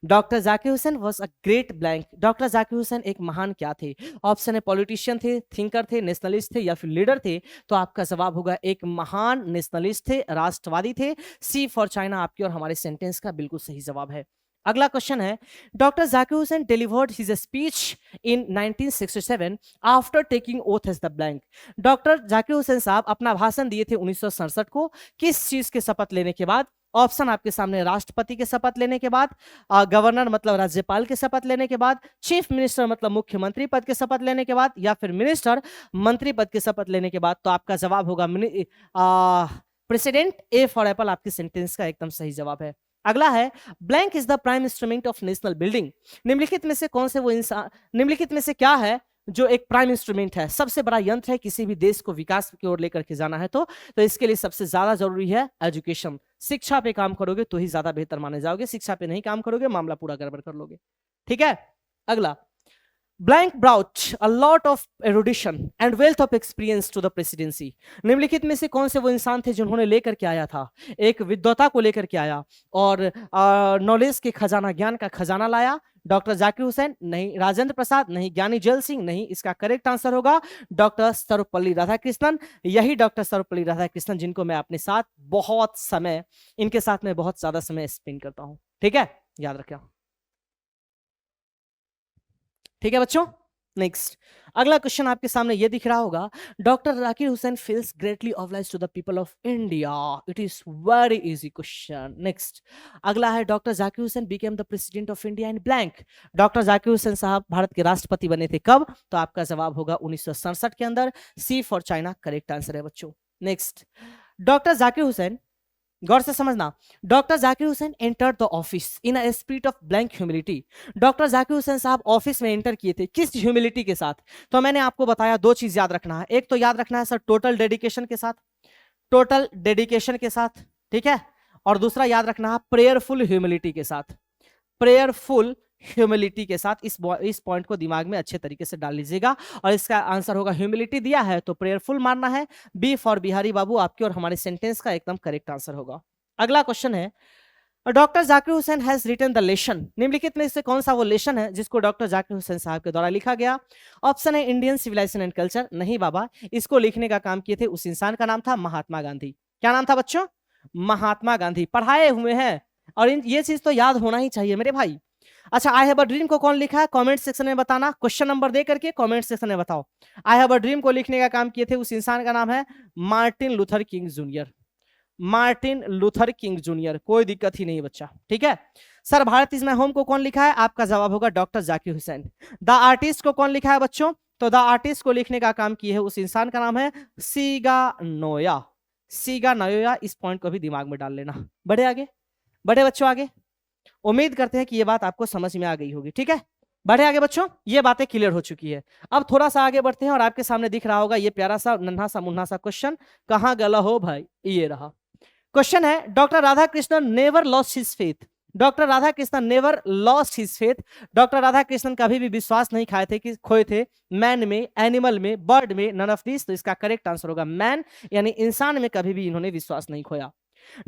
Doctor Zakir Hussain was a great blank, doctor Zakir Hussain एक महान क्या थे? ऑप्शन है पॉलिटिशियन थे, थिंकर थे, नेशनलिस्ट थे, या फिर लीडर थे। तो आपका जवाब होगा एक महान नेशनलिस्ट थे, राष्ट्रवादी थे। सी फॉर चाइना आपकी और हमारे सेंटेंस का बिल्कुल सही जवाब है। अगला क्वेश्चन है, doctor Zakir Hussain delivered his speech in 1967 after taking oath as the blank, doctor Zakir Hussain sahab अपना भाषण दिए थे 1967 को किस चीज के शपथ लेने के बाद? ऑप्शन आपके सामने, राष्ट्रपति के शपथ लेने के बाद, गवर्नर मतलब राज्यपाल के शपथ लेने के बाद, चीफ मिनिस्टर मतलब मुख्यमंत्री पद के शपथ लेने के बाद, या फिर मिनिस्टर मंत्री पद के शपथ लेने के बाद। तो आपका जवाब होगा प्रेसिडेंट। ए फॉर एप्पल आपके सेंटेंस का एकदम सही जवाब है। अगला है, blank is the prime instrument of national building, निम्नलिखित में से कौन से वो इंसान, निम्नलिखित में से क्या है जो एक प्राइम इंस्ट्रूमेंट है, सबसे बड़ा यंत्र है किसी भी देश को विकास की ओर लेकर के जाना है? तो इसके लिए सबसे ज्यादा जरूरी है एजुकेशन। शिक्षा पे काम करोगे तो ही ज्यादा बेहतर माने जाओगे, शिक्षा पे नहीं काम करोगे मामला पूरा गड़बड़ कर लोगे, ठीक है। अगला, blank brought a lot of erudition and wealth of experience to the presidency, निम्नलिखित में से कौन से वो इंसान थे जिन्होंने लेकर के आया था, एक विद्वता को लेकर के आया और नॉलेज के खजाना, ज्ञान का खजाना लाया? डॉक्टर जाकिर हुसैन नहीं, राजेंद्र प्रसाद नहीं, ज्ञानी जैल सिंह नहीं, इसका करेक्ट आंसर होगा डॉक्टर सर्वपल्ली राधाकृष्णन। यही डॉक्टर सर्वपल्ली राधाकृष्णन जिनको मैं अपने साथ बहुत समय, इनके साथ में बहुत ज्यादा समय स्पेंड करता हूं, ठीक है, याद रखें, ठीक है बच्चों। नेक्स्ट, अगला क्वेश्चन आपके सामने ये दिख रहा होगा, doctor Zakir Hussain feels greatly obliged to the people of India, it is very easy question. Next, अगला है, doctor Zakir Hussain became the president of India in blank, doctor Zakir Hussain sahab Bharat के राष्ट्रपति बने थे कब? तो आपका जवाब होगा 1967 के अंदर। सी फॉर चाइना करेक्ट आंसर है बच्चों। नेक्स्ट, डॉक्टर जाकिर हुसैन, गौर से समझना, doctor Zakir Hussain entered the office in a spirit of blank humility, doctor Zakir Hussain साहब ऑफिस में एंटर किए थे किस ह्यूमिलिटी के साथ? तो मैंने आपको बताया दो चीज याद रखना है, एक तो याद रखना है सर टोटल डेडिकेशन के साथ, टोटल डेडिकेशन के साथ, ठीक है, और दूसरा याद रखना है प्रेयरफुल ह्यूमिलिटी के साथ, प्रेयरफुल ह्यूमिलिटी के साथ। इस पॉइंट को दिमाग में अच्छे तरीके से डाल लीजिएगा, और इसका आंसर होगा ह्यूमिलिटी दिया है तो प्रेयरफुल मानना है। बी फॉर बिहारी बाबू आपके और हमारे सेंटेंस का एकदम करेक्ट आंसर होगा। अगला क्वेश्चन है, doctor Zakir Hussain has written the lesson, निम्नलिखित में से कौन सा वो लेशन है जिसको डॉक्टर जाकिर हुसैन साहब के द्वारा लिखा गया? ऑप्शन है इंडियन सिविलाइजेशन एंड कल्चर। नहीं बाबा, इसको लिखने का काम किए थे उस इंसान का नाम था महात्मा गांधी। क्या नाम था बच्चों? महात्मा गांधी। पढ़ाए हुए हैं और ये चीज तो याद होना ही चाहिए मेरे भाई। अच्छा, आई हैव अ ड्रीम को कौन लिखा है? कमेंट सेक्शन में बताना, क्वेश्चन नंबर दे करके कमेंट सेक्शन में बताओ। आई हैव अ ड्रीम को लिखने का काम किए थे उस इंसान का नाम है Martin Luther king junior. Martin Luther king junior, कोई दिक्कत ही नहीं बच्चा, ठीक है। Sir Bharat is my home को कौन लिखा है? आपका जवाब होगा doctor Zakir Hussain. The artist को कौन लिखा है बच्चों? तो द आर्टिस्ट को लिखने का काम किए है उस इंसान का नाम है सीगा नोया। सीगा नोया, इस पॉइंट को भी दिमाग में डाल लेना। बढ़े आगे, बढ़े बच्चों आगे। उम्मीद करते हैं कि ये बात आपको समझ में आ गई होगी, ठीक है। बढ़े आगे बच्चों, ये बातें क्लियर हो चुकी है। अब थोड़ा सा आगे बढ़ते हैं और आपके सामने दिख रहा होगा ये प्यारा सा नन्हा सा मुन्ना सा क्वेश्चन। कहां गला हो भाई? ये रहा क्वेश्चन है। Doctor Radha Krishnan never lost his faith. Doctor Radha Krishnan never lost his faith. Doctor Radha Krishnan कभी भी विश्वास नहीं खाए थे कि खोए थे मैन में, एनिमल में, बर्ड में, नन ऑफ दिस। तो इसका करेक्ट आंसर होगा मैन, यानी इंसान में कभी भी इन्होंने विश्वास नहीं खोया।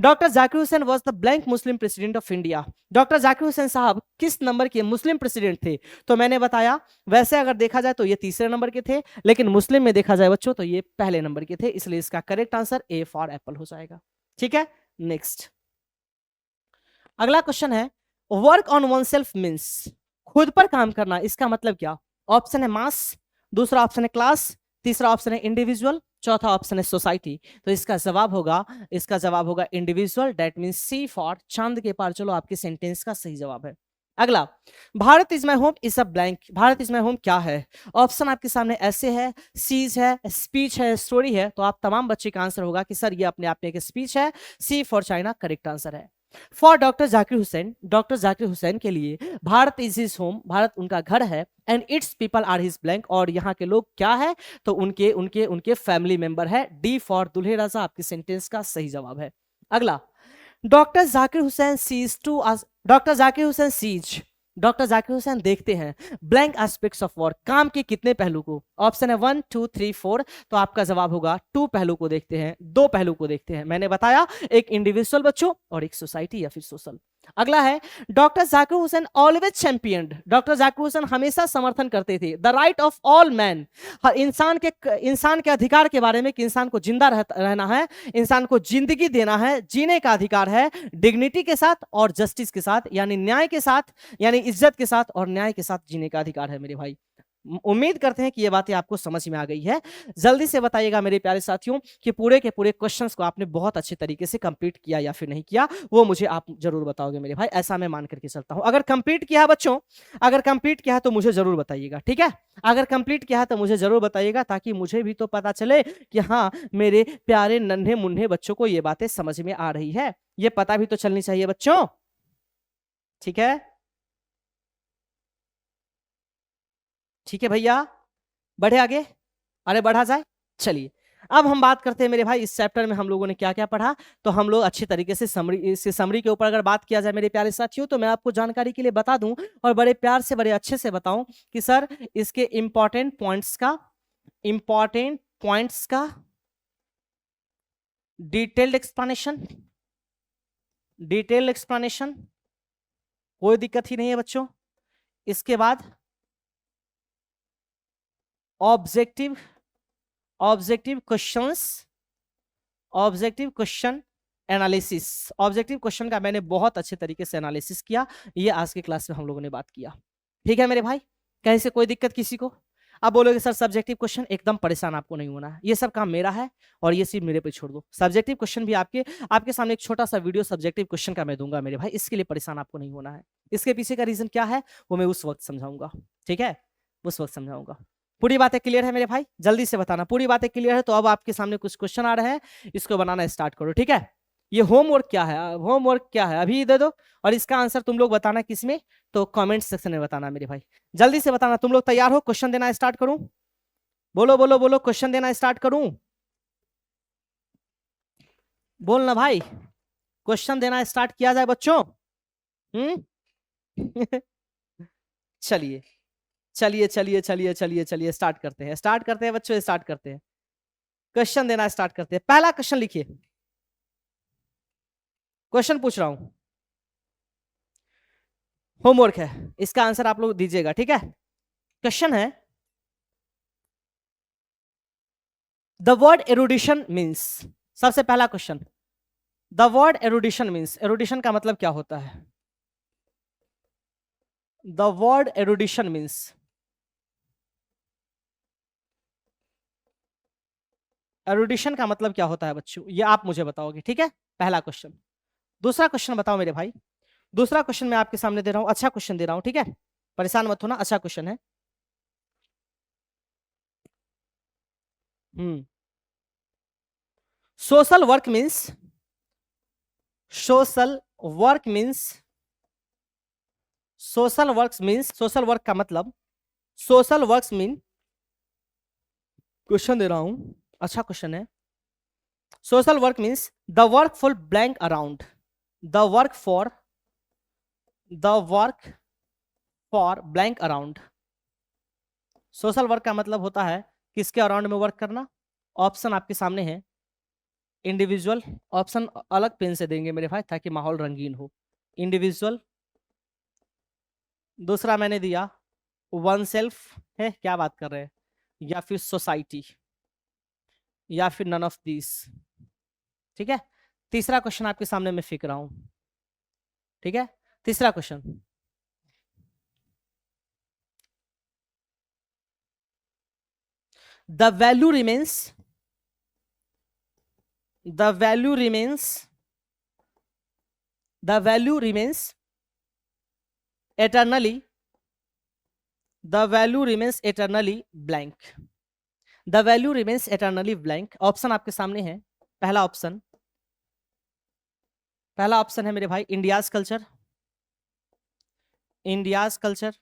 Doctor Zakir Hussain was the blank Muslim president of India. Doctor Zakir Hussain sahab किस नंबर के मुस्लिम प्रेसिडेंट थे? तो मैंने बताया वैसे अगर देखा जाए तो ये तीसरे नंबर के थे, लेकिन मुस्लिम में देखा जाए बच्चों तो ये पहले नंबर के थे, इसलिए इसका correct answer A for Apple हो जाएगा, ठीक है। नेक्स्ट अगला क्वेश्चन है, work on one self means, खुद पर काम करना, इसका मतलब क्या? ऑप्शन है मास, दूसरा ऑप्शन है क्लास, तीसरा ऑप्शन है इंडिविजुअल, चौथा ऑप्शन है सोसाइटी। तो इसका जवाब होगा individual, that means C for चांद के पार चलो, आपके सेंटेंस का सही जवाब है। अगला, Bharat is my home is a blank. Bharat is my home क्या है? ऑप्शन आपके सामने ऐसे है, सीज है, स्पीच है, स्टोरी है। तो आप तमाम बच्चे का आंसर होगा कि सर ये अपने आप में एक स्पीच है। C for China correct answer है। For doctor Zakir Hussain, doctor Zakir Hussain के लिए Bharat is his home, Bharat उनका घर है। And its people are his blank, और यहाँ के लोग क्या है? तो उनके उनके उनके फैमिली मेंबर है। डी फॉर दुल्हे राजा आपके सेंटेंस का सही जवाब है। अगला, doctor Zakir Hussain sees to, doctor Zakir Hussain sees, doctor Zakir Hussain देखते हैं ब्लैंक एस्पेक्ट्स ऑफ वर्क, काम के कितने पहलू को? ऑप्शन है 1 2 3 4। तो आपका जवाब होगा 2 पहलू को देखते हैं, 2 पहलू को देखते हैं। मैंने बताया एक इंडिविजुअल बच्चों और एक सोसाइटी या फिर सोशल। अगला है, doctor Zakir Hussain always champion, doctor Zakir Hussain हमेशा समर्थन करते थे the right of all man, हर इंसान के अधिकार के बारे में कि इंसान को जिंदा रहना है, इंसान को जिंदगी देना है, जीने का अधिकार है डिग्निटी के साथ और जस्टिस के साथ, यानी न्याय के साथ, यानी इज्जत के साथ और न्याय के साथ जीने का अधिकार है मेरे भाई। उम्मीद करते हैं कि ये बातें आपको समझ में आ गई है। जल्दी से बताइएगा मेरे प्यारे साथियों कि पूरे के पूरे क्वेश्चंस को आपने बहुत अच्छे तरीके से कंप्लीट किया या फिर नहीं किया, वो मुझे आप जरूर बताओगे मेरे भाई, ऐसा मैं मान करके चलता हूं। अगर कंप्लीट किया है बच्चों, अगर कंप्लीट किया है तो मुझे जरूर बताइएगा, ठीक है। अगर कंप्लीट किया है तो मुझे जरूर बताइएगा, ताकि मुझे भी तो पता चले कि हाँ मेरे प्यारे नन्हे मुन्ने बच्चों को ये बातें समझ में आ रही है। ये पता भी तो चलनी चाहिए बच्चों, ठीक है। ठीक है भैया, बढ़े आगे, अरे बढ़ा जाए। चलिए अब हम बात करते हैं मेरे भाई इस चैप्टर में हम लोगों ने क्या क्या पढ़ा। तो हम लोग अच्छी तरीके से समरी के ऊपर अगर बात किया जाए मेरे प्यारे साथियों, तो मैं आपको जानकारी के लिए बता दूं और बड़े प्यार से बड़े अच्छे से बताऊं कि सर इसके इंपॉर्टेंट पॉइंट्स का डिटेल्ड एक्सप्लेनेशन, कोई दिक्कत ही नहीं है बच्चों। इसके बाद objective question analysis. Objective question का मैंने बहुत अच्छे तरीके से एनालिसिस किया, ये आज की क्लास में हम लोगों ने बात किया, ठीक है मेरे भाई। कहीं से कोई दिक्कत किसी को? अब बोलोगे सर सब्जेक्टिव क्वेश्चन, एकदम परेशान आपको नहीं होना है, ये सब काम मेरा है और ये सिर्फ मेरे पे छोड़ दो। सब्जेक्टिव क्वेश्चन भी आपके सामने एक छोटा सा वीडियो सब्जेक्टिव क्वेश्चन का मैं दूंगा मेरे भाई, इसके लिए परेशान आपको नहीं होना है। इसके पीछे का रीजन क्या है वो मैं उस वक्त समझाऊंगा, ठीक है, उस वक्त समझाऊंगा। पूरी बातें क्लियर है मेरे भाई? जल्दी से बताना पूरी बातें क्लियर है। तो अब आपके सामने कुछ क्वेश्चन आ रहे हैं, इसको बनाना स्टार्ट करो, ठीक है। ये होमवर्क क्या है, होमवर्क क्या है अभी दे दो, और इसका आंसर तुम लोग बताना किसमें, तो कमेंट सेक्शन में बताना मेरे भाई, जल्दी से बताना। तुम लोग तैयार हो? क्वेश्चन देना स्टार्ट करूं? बोलो बोलो बोलो, क्वेश्चन देना स्टार्ट करूं? बोलना भाई, क्वेश्चन देना स्टार्ट किया जाए बच्चों। चलिए चलिए चलिए चलिए चलिए चलिए स्टार्ट करते हैं, बच्चों, स्टार्ट करते हैं, क्वेश्चन देना स्टार्ट करते हैं। पहला क्वेश्चन लिखिए, क्वेश्चन पूछ रहा हूं। होमवर्क है, इसका आंसर आप लोग दीजिएगा, ठीक है। क्वेश्चन है, द वर्ड एरुडिशन मीन्स, सबसे पहला क्वेश्चन, द वर्ड एरुडिशन मीन्स, एरुडिशन का मतलब क्या होता है? द वर्ड एरुडिशन मीन्स, एरुडिशन का मतलब क्या होता है बच्चों, ये आप मुझे बताओगे, ठीक है, पहला क्वेश्चन। दूसरा क्वेश्चन बताओ मेरे भाई, दूसरा क्वेश्चन मैं आपके सामने दे रहा हूं, अच्छा क्वेश्चन दे रहा हूं, ठीक है, परेशान मत होना, अच्छा क्वेश्चन है। Social work means, social work means, social work means, social work का मतलब, सोशल वर्क मीन, क्वेश्चन दे रहा हूं, अच्छा क्वेश्चन है। Social work means the work for blank around, the work for, the work for blank around. Social work का मतलब होता है किसके अराउंड में वर्क करना। ऑप्शन आपके सामने है, इंडिविजुअल, ऑप्शन अलग पेन से देंगे मेरे भाई ताकि माहौल रंगीन हो। इंडिविजुअल, दूसरा मैंने दिया वन सेल्फ है, क्या बात कर रहे हैं, या फिर सोसाइटी, या फिर नन ऑफ दिस, ठीक है। तीसरा क्वेश्चन आपके सामने मैं फेंक रहा हूं, ठीक है, तीसरा question, the value remains, the value remains, the value remains eternally, the value remains eternally blank, the value remains eternally blank। Option आपके सामने है, पहला ऑप्शन, पहला ऑप्शन है मेरे भाई इंडियाज कल्चर, इंडियाज कल्चर।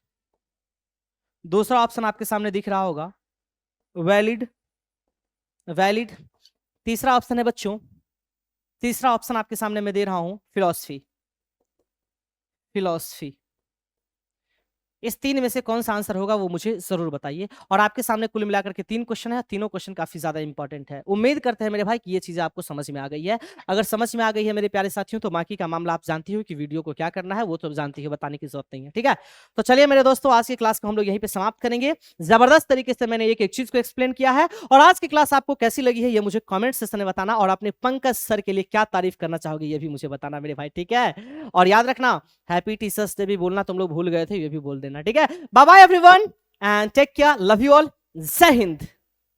दूसरा ऑप्शन आपके सामने दिख रहा होगा वैलिड, वैलिड। तीसरा ऑप्शन है बच्चों, तीसरा ऑप्शन आपके सामने मैं दे रहा हूं फिलॉसफी, फिलॉसफी। इस तीन में से कौन सा आंसर होगा वो मुझे जरूर बताइए। और आपके सामने कुल मिलाकर के 3 क्वेश्चन है, तीनों क्वेश्चन काफी ज्यादा इंपॉर्टेंट है। उम्मीद करते हैं मेरे भाई कि ये चीजें आपको समझ में आ गई है। अगर समझ में आ गई है मेरे प्यारे साथियों तो बाकी का मामला आप जानती हो कि वीडियो को क्या करना है, वो तो जानती हो, बताने की जरूरत नहीं है, ठीक है। तो चलिए मेरे दोस्तों, आज की क्लास को हम लोग यहीं पे समाप्त करेंगे। जबरदस्त तरीके से मैंने एक एक चीज को एक्सप्लेन किया है, और आज की क्लास आपको कैसी लगी है ये मुझे कमेंट सेक्शन में बताना, और अपने पंकज सर के लिए क्या तारीफ करना चाहोगे ये भी मुझे बताना मेरे भाई, ठीक है। और याद रखना, हैप्पी टीचर्स डे भी बोलना तुम लोग भूल गए थे, ये भी बोल देना, ठीक है। Bye bye everyone and take care, love you all, जय हिंद।